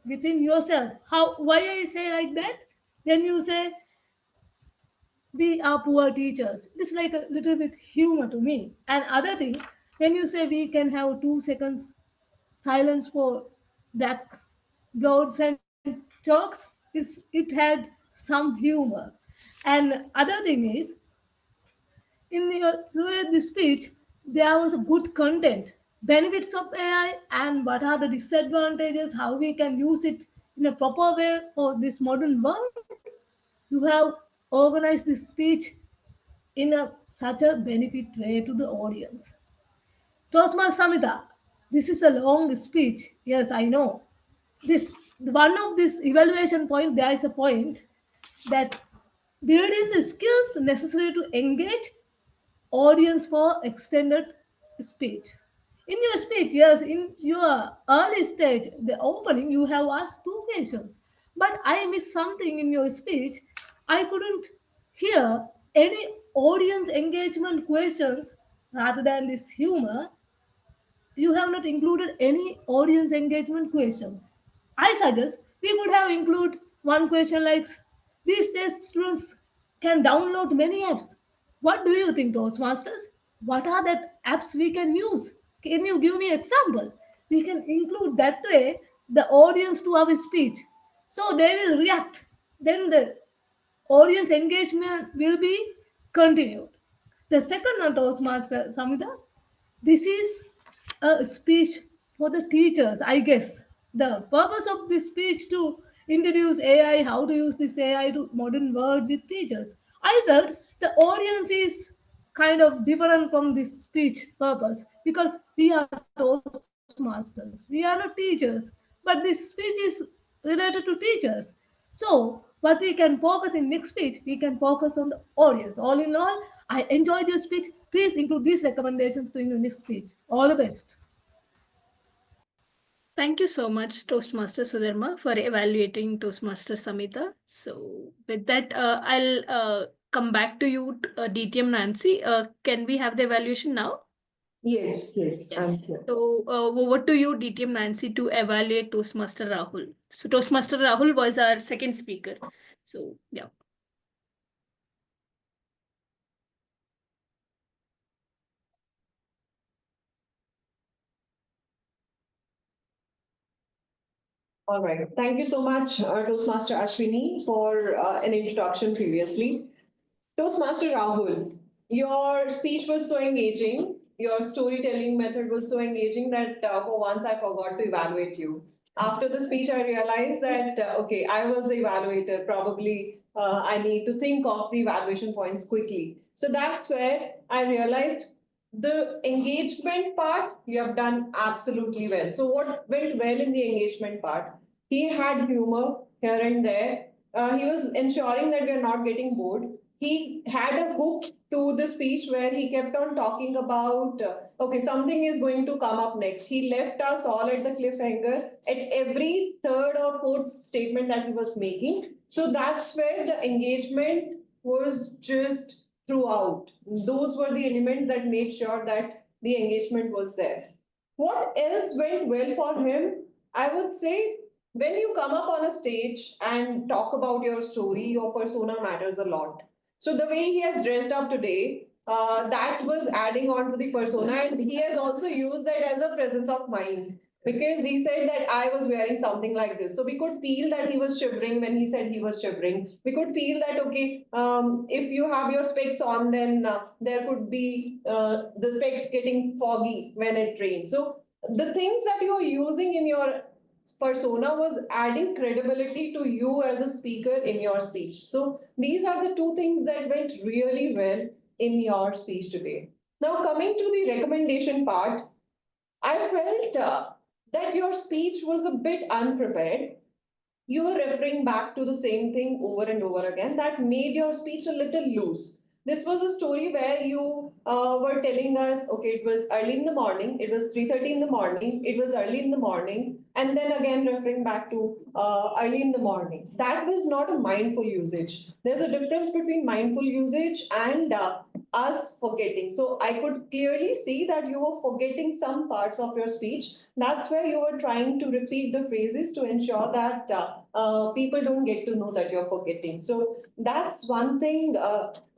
R: within yourself. How? Why I say like that? When you say we are poor teachers, it's like a little bit humor to me. And other thing, when you say we can have 2 seconds silence for black blood and talks, it had some humor. And other thing is, in your through the speech, there was a good content, benefits of AI, and what are the disadvantages, how we can use it in a proper way for this modern world. You have organized this speech in a such a benefit way to the audience. Toastmaster Samita, this is a long speech. Yes, I know. This one of this evaluation point. There is a point that building the skills necessary to engage audience for extended speech. In your speech, yes, in your early stage, the opening, you have asked two questions, but I missed something in your speech. I couldn't hear any audience engagement questions rather than this humor. You have not included any audience engagement questions. I suggest We could have included one question like, these test students can download many apps. What do you think, Toastmasters? What are the apps we can use? Can you give me example? We can include that way the audience to our speech. So they will react. Then the audience engagement will be continued. The second one, Toastmaster Samita, this is a speech for the teachers, I guess. The purpose of this speech to introduce AI, how to use this AI to modern world with teachers. I felt the audience is kind of different from this speech purpose because we are Toastmasters, we are not teachers, but this speech is related to teachers. So, what we can focus in next speech, we can focus on the audience. All in all, I enjoyed your speech. Please include these recommendations to your next speech. All the best.
L: Thank you so much, Toastmaster Sudharma, for evaluating Toastmaster Samita. So, with that, I'll come back to you, DTM Nancy. Can we have the evaluation now?
B: Yes,
L: Yes.
B: I'm here.
L: So, over to you, DTM Nancy, to evaluate Toastmaster Rahul. So, Toastmaster Rahul was our second speaker. So, yeah.
B: All right. Thank you so much, Toastmaster Ashwini, for an introduction previously. Toastmaster Rahul, your speech was so engaging. Your storytelling method was so engaging that for once I forgot to evaluate you. After the speech, I realized that, okay, I was the evaluator. Probably I need to think of the evaluation points quickly. So that's where I realized the engagement part, you have done absolutely well. So what went well in the engagement part? He had humor here and there. He was ensuring that we are not getting bored. He had a hook to the speech where he kept on talking about, okay, something is going to come up next. He left us all at the cliffhanger at every third or fourth statement that he was making. So that's where the engagement was just throughout. Those were the elements that made sure that the engagement was there. What else went well for him? I would say when you come up on a stage and talk about your story, your persona matters a lot. So the way he has dressed up today, that was adding on to the persona, and he has also used that as a presence of mind because he said that I was wearing something like this. So we could feel that he was shivering when he said he was shivering. We could feel that, okay, if you have your specs on, then there could be the specs getting foggy when it rains. So the things that you are using in your persona was adding credibility to you as a speaker in your speech. So these are the two things that went really well in your speech today. Now, coming to the recommendation part, I felt that your speech was a bit unprepared. You were referring back to the same thing over and over again. That made your speech a little loose. This was a story where you were telling us, okay, it was early in the morning, it was 3:30 in the morning, it was early in the morning, and then again referring back to early in the morning. That was not a mindful usage. There's a difference between mindful usage and us forgetting. So I could clearly see that you were forgetting some parts of your speech. That's where you were trying to repeat the phrases to ensure that people don't get to know that you're forgetting. So that's one thing,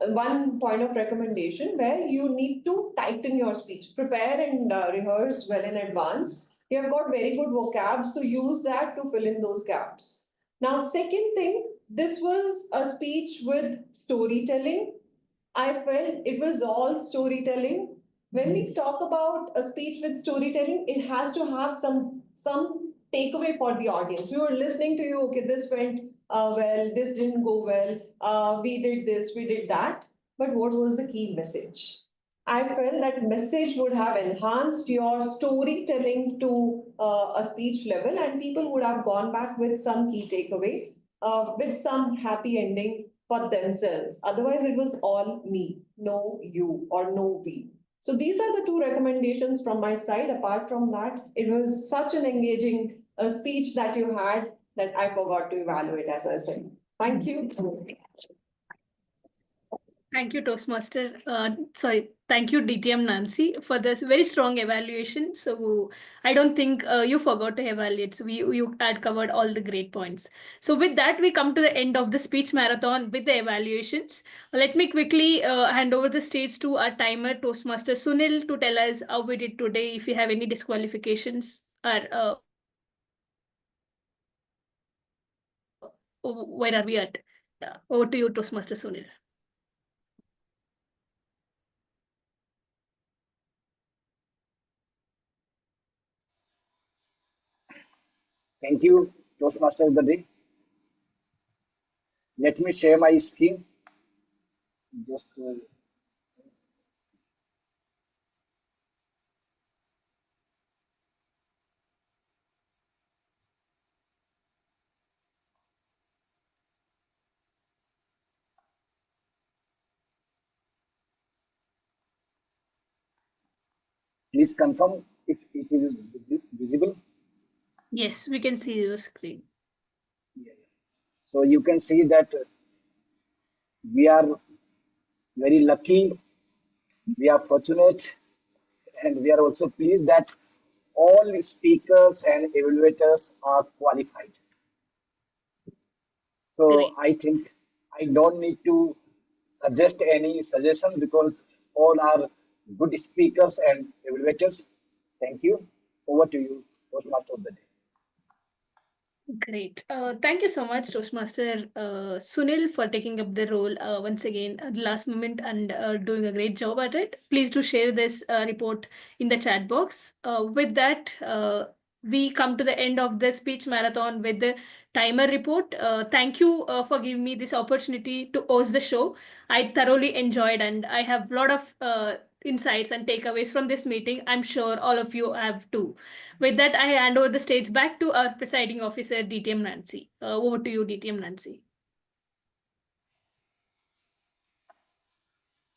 B: one point of recommendation where you need to tighten your speech. Prepare and rehearse well in advance. You have got very good vocab, so use that to fill in those gaps. Now, second thing, this was a speech with storytelling. I felt it was all storytelling. When we talk about a speech with storytelling, it has to have some takeaway for the audience. We were listening to you, okay, this went well, this didn't go well, we did this, we did that. But what was the key message? I felt that message would have enhanced your storytelling to a speech level, and people would have gone back with some key takeaway, with some happy ending for themselves. Otherwise, it was all me, no you, or no we. So these are the two recommendations from my side. Apart from that, it was such an engaging speech that you had that I forgot to evaluate, as I said. Thank you.
L: Thank you, Toastmaster. Thank you, DTM Nancy, for this very strong evaluation. So I don't think you forgot to evaluate. So you had covered all the great points. So with that, we come to the end of the speech marathon with the evaluations. Let me quickly hand over the stage to our timer, Toastmaster Sunil, to tell us how we did today, if you have any disqualifications or where are we at? Over to you, Toastmaster Sunil.
A: Thank you, Toastmaster of the day. Let me share my screen. Just please confirm if it is visible.
L: Yes, we can see your screen.
A: So you can see that we are very lucky, we are fortunate, and we are also pleased that all speakers and evaluators are qualified. So I think I don't need to suggest any suggestion because all are good speakers and evaluators. Thank you. Over to you, Toastmaster of the day.
L: Great. Thank you so much, Toastmaster Sunil, for taking up the role once again at the last moment and doing a great job at it. Please do share this report in the chat box. With that, we come to the end of the speech marathon with the timer report. Thank you for giving me this opportunity to host the show. I thoroughly enjoyed and I have a lot of insights and takeaways from this meeting. I'm sure all of you have too. With that, I hand over the stage back to our presiding officer, DTM Nancy. Over to you, DTM Nancy.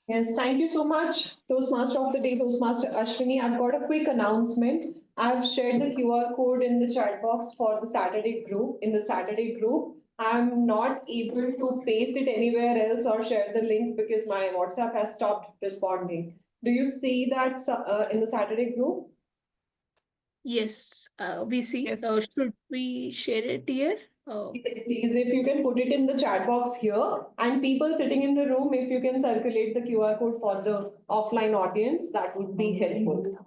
B: Yes, thank you so much, Toastmaster of the Day, Toastmaster Ashwini. I've got a quick announcement. I've shared the QR code in the chat box for the Saturday group. In the Saturday group, I'm not able to paste it anywhere else or share the link because my WhatsApp has stopped responding. Do you see that in the Saturday group?
L: Yes, we see. Should we share it here?
B: Yes, please, if you can put it in the chat box here, and people sitting in the room, if you can circulate the QR code for the offline audience, that would be helpful.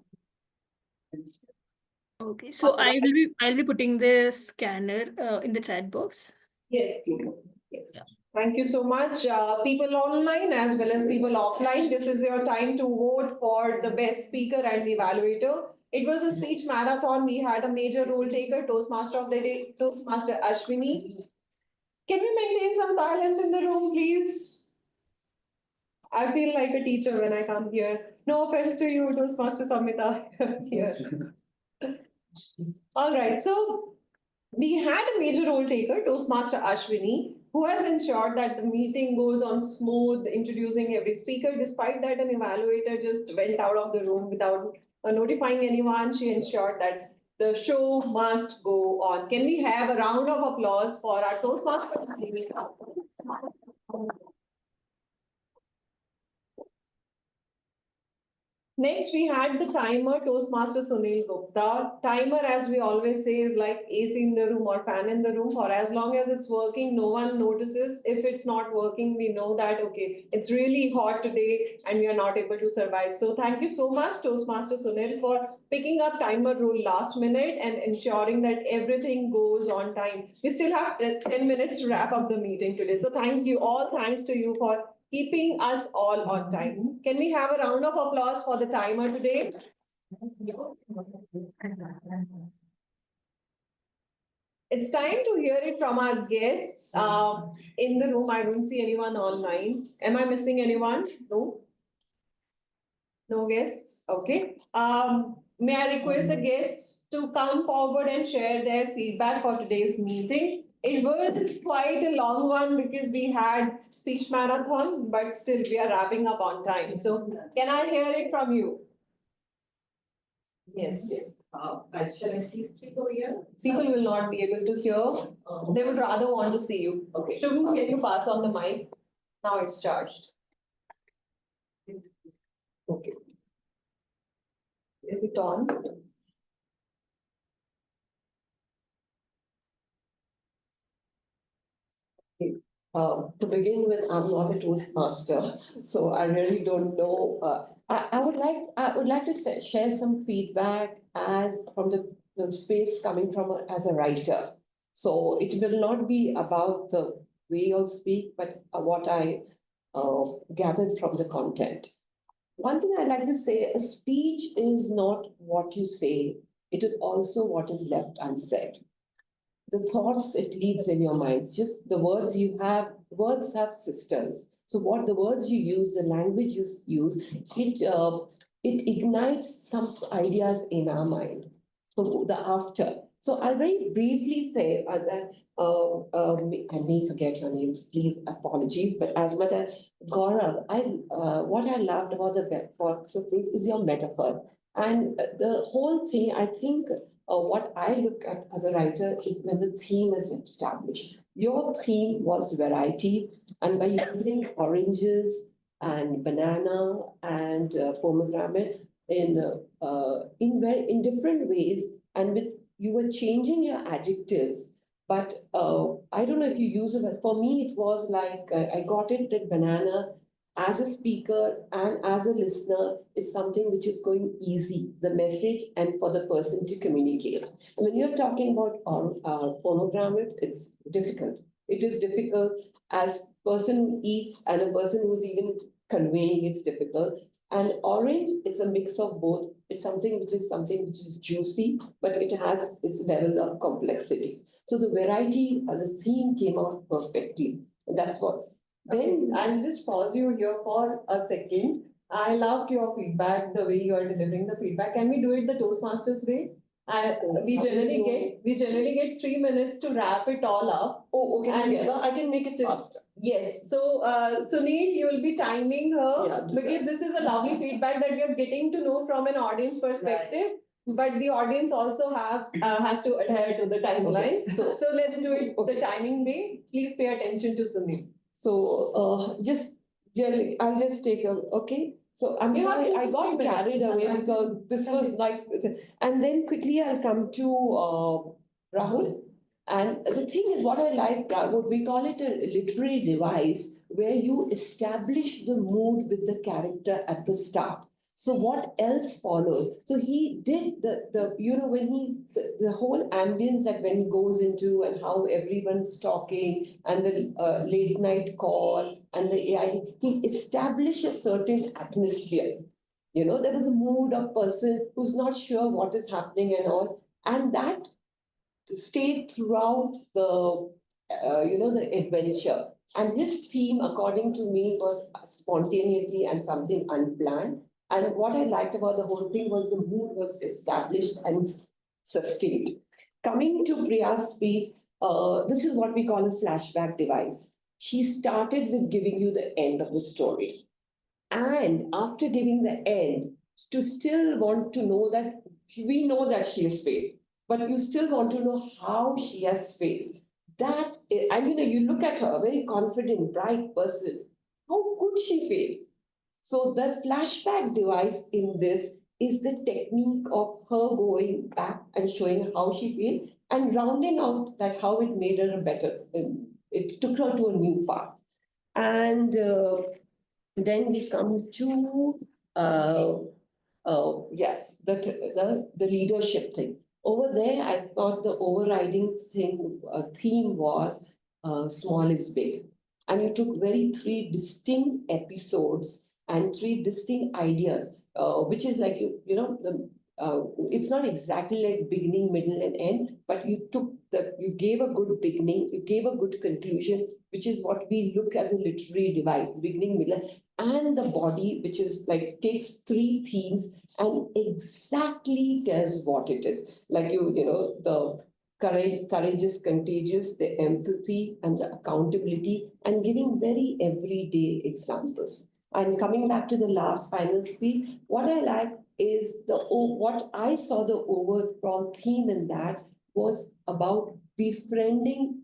L: Okay, so I'll be putting the scanner in the chat box.
B: Yes, please. Yes. Thank you so much. People online as well as people offline, this is your time to vote for the best speaker and the evaluator. It was a speech marathon. We had a major role taker, Toastmaster of the Day, Toastmaster Ashwini. Can we maintain some silence in the room, please? I feel like a teacher when I come here. No offense to you, Toastmaster Samita here. All right, so we had a major role taker, Toastmaster Ashwini, who has ensured that the meeting goes on smooth, introducing every speaker. Despite that, an evaluator just went out of the room without notifying anyone. She ensured that the show must go on. Can we have a round of applause for our Toastmaster? Next, we had the timer, Toastmaster Sunil Gupta. Timer, as we always say, is like AC in the room or fan in the room. For as long as it's working, no one notices. If it's not working, we know that, okay, it's really hot today and we are not able to survive. So thank you so much, Toastmaster Sunil, for picking up timer rule last minute and ensuring that everything goes on time. We still have 10 minutes to wrap up the meeting today. So thank you all. Thanks to you for keeping us all on time. Can we have a round of applause for the timer today? It's time to hear it from our guests. In the room, I don't see anyone online. Am I missing anyone? No? No guests? Okay. May I request the guests to come forward and share their feedback for today's meeting? It was quite a long one because we had speech marathon, but still we are wrapping up on time. So can I hear it from you? Yes. Shall I see people here? People will not be able to hear. They would rather want to see you. Okay. Shubham, can you pass on the mic? Now it's charged.
I: Okay. Is it on? Okay. To begin with, I'm not a Toastmaster, so I really don't know. I would like to share some feedback as from the space coming from as a writer. So it will not be about the way you'll speak, but what I gathered from the content. One thing I'd like to say, a speech is not what you say, it is also what is left unsaid. The thoughts it leads in your minds, just the words you have, words have sisters. So what the words you use, the language you use, it ignites some ideas in our mind. So the after. So I'll very briefly say that I may forget your names, please apologies, but as much as Gaurav, what I loved about the box of fruits is your metaphor. And the whole thing, I think what I look at as a writer is when the theme is established. Your theme was variety, and by using oranges and banana and pomegranate in different ways, and with you were changing your adjectives. But I don't know if you use it. For me, it was like I got it that banana as a speaker and as a listener is something which is going easy, the message and for the person to communicate. And when you're talking about pomegranate, it's difficult. It is difficult as person who eats and a person who's even conveying it's difficult. And orange, it's a mix of both. It's something which is juicy, but it has its level of complexities. So the variety, the theme came out perfectly. That's what. Then I'll just pause you here for a second. I loved your feedback, the way you are delivering the feedback. Can we do it the Toastmasters way? We generally get 3 minutes to wrap it all up. Oh, okay. And together, I can make it faster. Yes. So, Sunil, you will be timing her because this is a lovely feedback that we are getting to know from an audience perspective. But the audience also has to adhere to the timelines. Okay. So let's do it the timing way. Please pay attention to Sunil. So I'll just take a, okay. So I'm sorry, I got carried away because this was like, and then quickly I'll come to Rahul. And the thing is, what I like, Rahul, we call it a literary device where you establish the mood with the character at the start. So what else follows? So he did the whole ambience that when he goes into and how everyone's talking and the late night call and the AI, he established a certain atmosphere. There was a mood of person who's not sure what is happening and all. And that stayed throughout the adventure. And his theme, according to me, was spontaneity and something unplanned. And what I liked about the whole thing was the mood was established and sustained. Coming to Priya's speech, this is what we call a flashback device. She started with giving you the end of the story. And after giving the end, to still want to know that we know that she has failed, but you still want to know how she has failed. That, and you look at her, a very confident, bright person. How could she fail? So the flashback device in this is the technique of her going back and showing how she failed and rounding out that how it made her a better, it took her to a new path. And then we come to, yes, the leadership thing. Over there, I thought the overriding theme was small is big. And you took three distinct episodes and three distinct ideas, which is like, it's not exactly like beginning, middle, and end, but you gave a good beginning, you gave a good conclusion, which is what we look as a literary device, the beginning, middle, and the body, which is like takes three themes and exactly tells what it is. Like the courage is contagious, the empathy and the accountability, and giving very everyday examples. And coming back to the last final speech, what I like is what I saw the overall theme in that was about befriending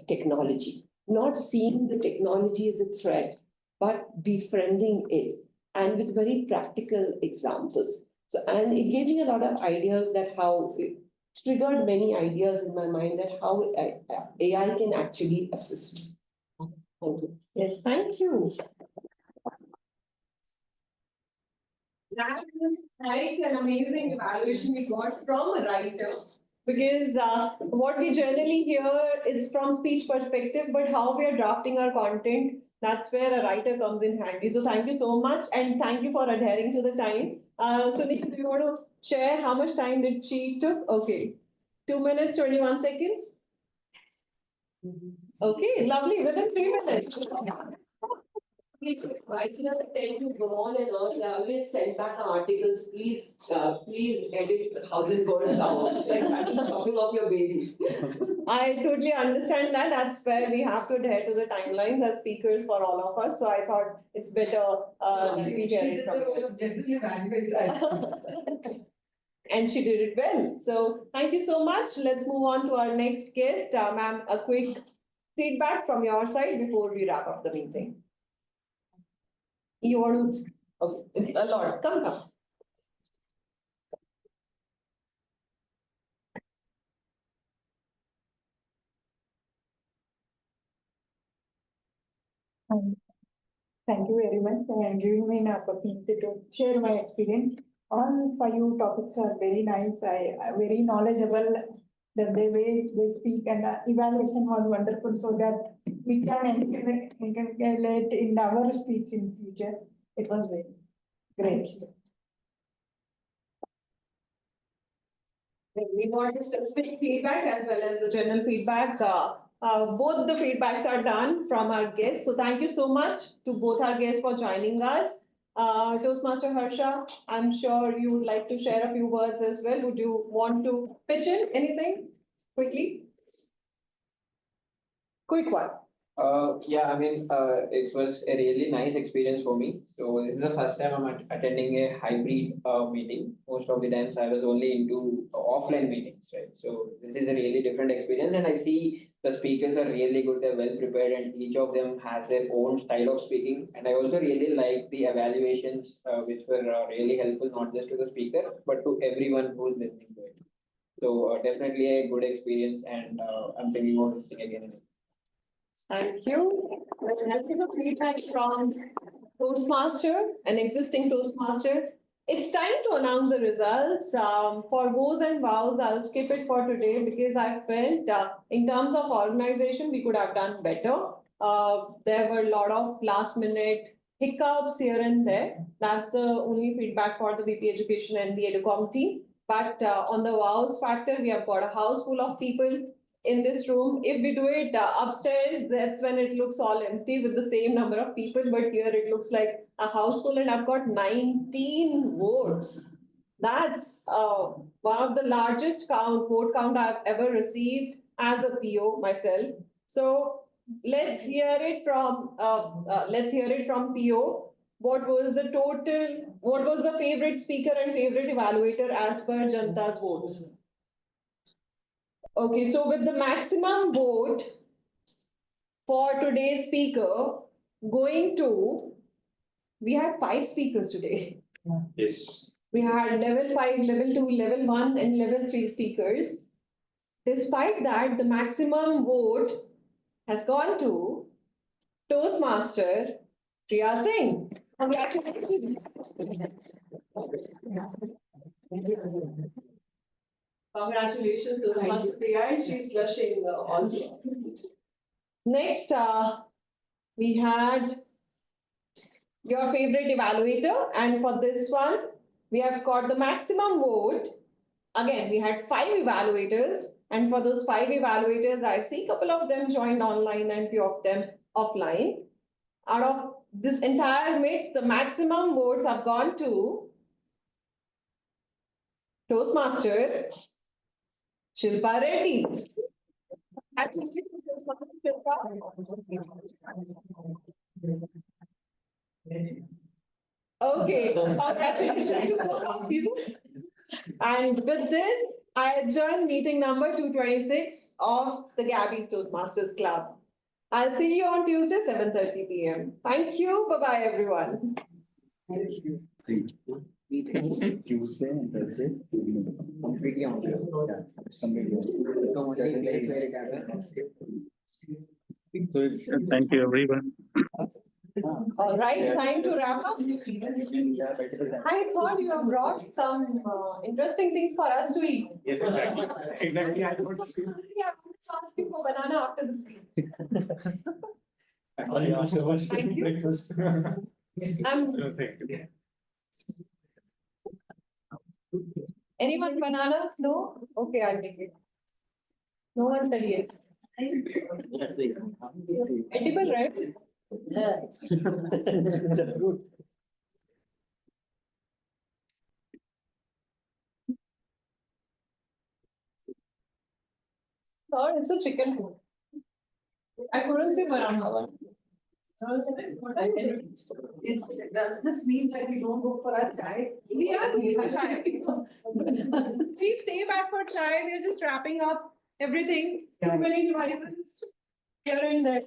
I: technology, not seeing the technology as a threat, but befriending it. and with very practical examples. So, and it gave me a lot of ideas that how it triggered many ideas in my mind that how AI can actually assist. Thank you.
B: Yes, thank you. That was quite an amazing evaluation we got from a writer. Because what we generally hear is from speech perspective, but how we are drafting our content, that's where a writer comes in handy. So thank you so much, and thank you for adhering to the time. Sunil, do you want to share how much time did she took? Okay, 2 minutes, 21 seconds. Okay, lovely, within 3 minutes.
I: Writers tend to go on and on. They always send back articles. Please, please edit Housing Board down. It's like chopping off your baby.
B: I totally understand that. That's where we have to adhere to the timelines as speakers for all of us. So I thought it's better we hear it from you. And she did it well. So thank you so much. Let's move on to our next guest. Ma'am, a quick feedback from your side before we wrap up the meeting. You want to? Okay, it's a lot. Come.
J: Thank you very much for giving me an opportunity to share my experience. All 5 topics are very nice. I very knowledgeable. The way they speak and the evaluation was wonderful, so that we can calculate in our speech in future. It was very great.
B: We want specific feedback as well as the general feedback. Both the feedbacks are done from our guests. So thank you so much to both our guests for joining us. Toastmaster Harsha, I'm sure you would like to share a few words as well. Would you want to pitch in anything quickly? Quick one.
E: Yeah, I mean, it was a really nice experience for me. So this is the first time I'm attending a hybrid meeting. Most of the times I was only into offline meetings, right? So this is a really different experience, and I see the speakers are really good. They're well prepared, and each of them has their own style of speaking. And I also really like the evaluations, which were really helpful, not just to the speaker, but to everyone who's listening to it. So definitely a good experience, and I'm thinking about listening again and again.
B: Thank you. That is a feedback from Toastmaster, an existing Toastmaster. It's time to announce the results. For woes and wows, I'll skip it for today because I felt in terms of organization, we could have done better. There were a lot of last minute hiccups here and there. That's the only feedback for the VP Education and the Educom team. But on the wows factor, we have got a house full of people in this room. If we do it upstairs, that's when it looks all empty with the same number of people. But here it looks like a house full, and I've got 19 votes. That's one of the largest vote count I've ever received as a PO myself. So let's hear it from PO. What was the total? What was the favorite speaker and favorite evaluator as per Janta's votes? Okay, so with the maximum vote for today's speaker going to, we had 5 speakers today.
C: Yes.
B: We had level 5, level 2, level 1, and level 3 speakers. Despite that, the maximum vote has gone to Toastmaster Priya Singh. Congratulations. Congratulations, Toastmaster Priya, and she's blushing on here. Next, we had your favorite evaluator, and for this one, we have got the maximum vote. Again, we had 5 evaluators, and for those 5 evaluators, I see a couple of them joined online and few of them offline. Out of this entire mix, the maximum votes have gone to Toastmaster Shilpa Reddy. Okay, congratulations to both of you. And with this, I adjourn meeting number 226 of the Gabbys Toastmasters Club. I'll see you on Tuesday, 7:30 p.m. Thank you. Bye-bye, everyone.
E: Tuesday and Thursday, completely on.
C: Thank you, everyone.
B: All right, time to wrap up. I thought you have brought some interesting things for us to eat.
E: Yes, exactly. Exactly. I
B: So, yeah, I want to ask you for banana after the speech. Thank you. Anyone banana? No? Okay, I'll take it. No one said yes. Edible, right?
E: Yeah. It's a fruit.
B: Thought it's a chicken food. I couldn't see banana.
D: Does this mean that we don't go for a chai?
B: We are doing a chai. Please stay back for chai. We're just wrapping up everything. Too many devices here and there.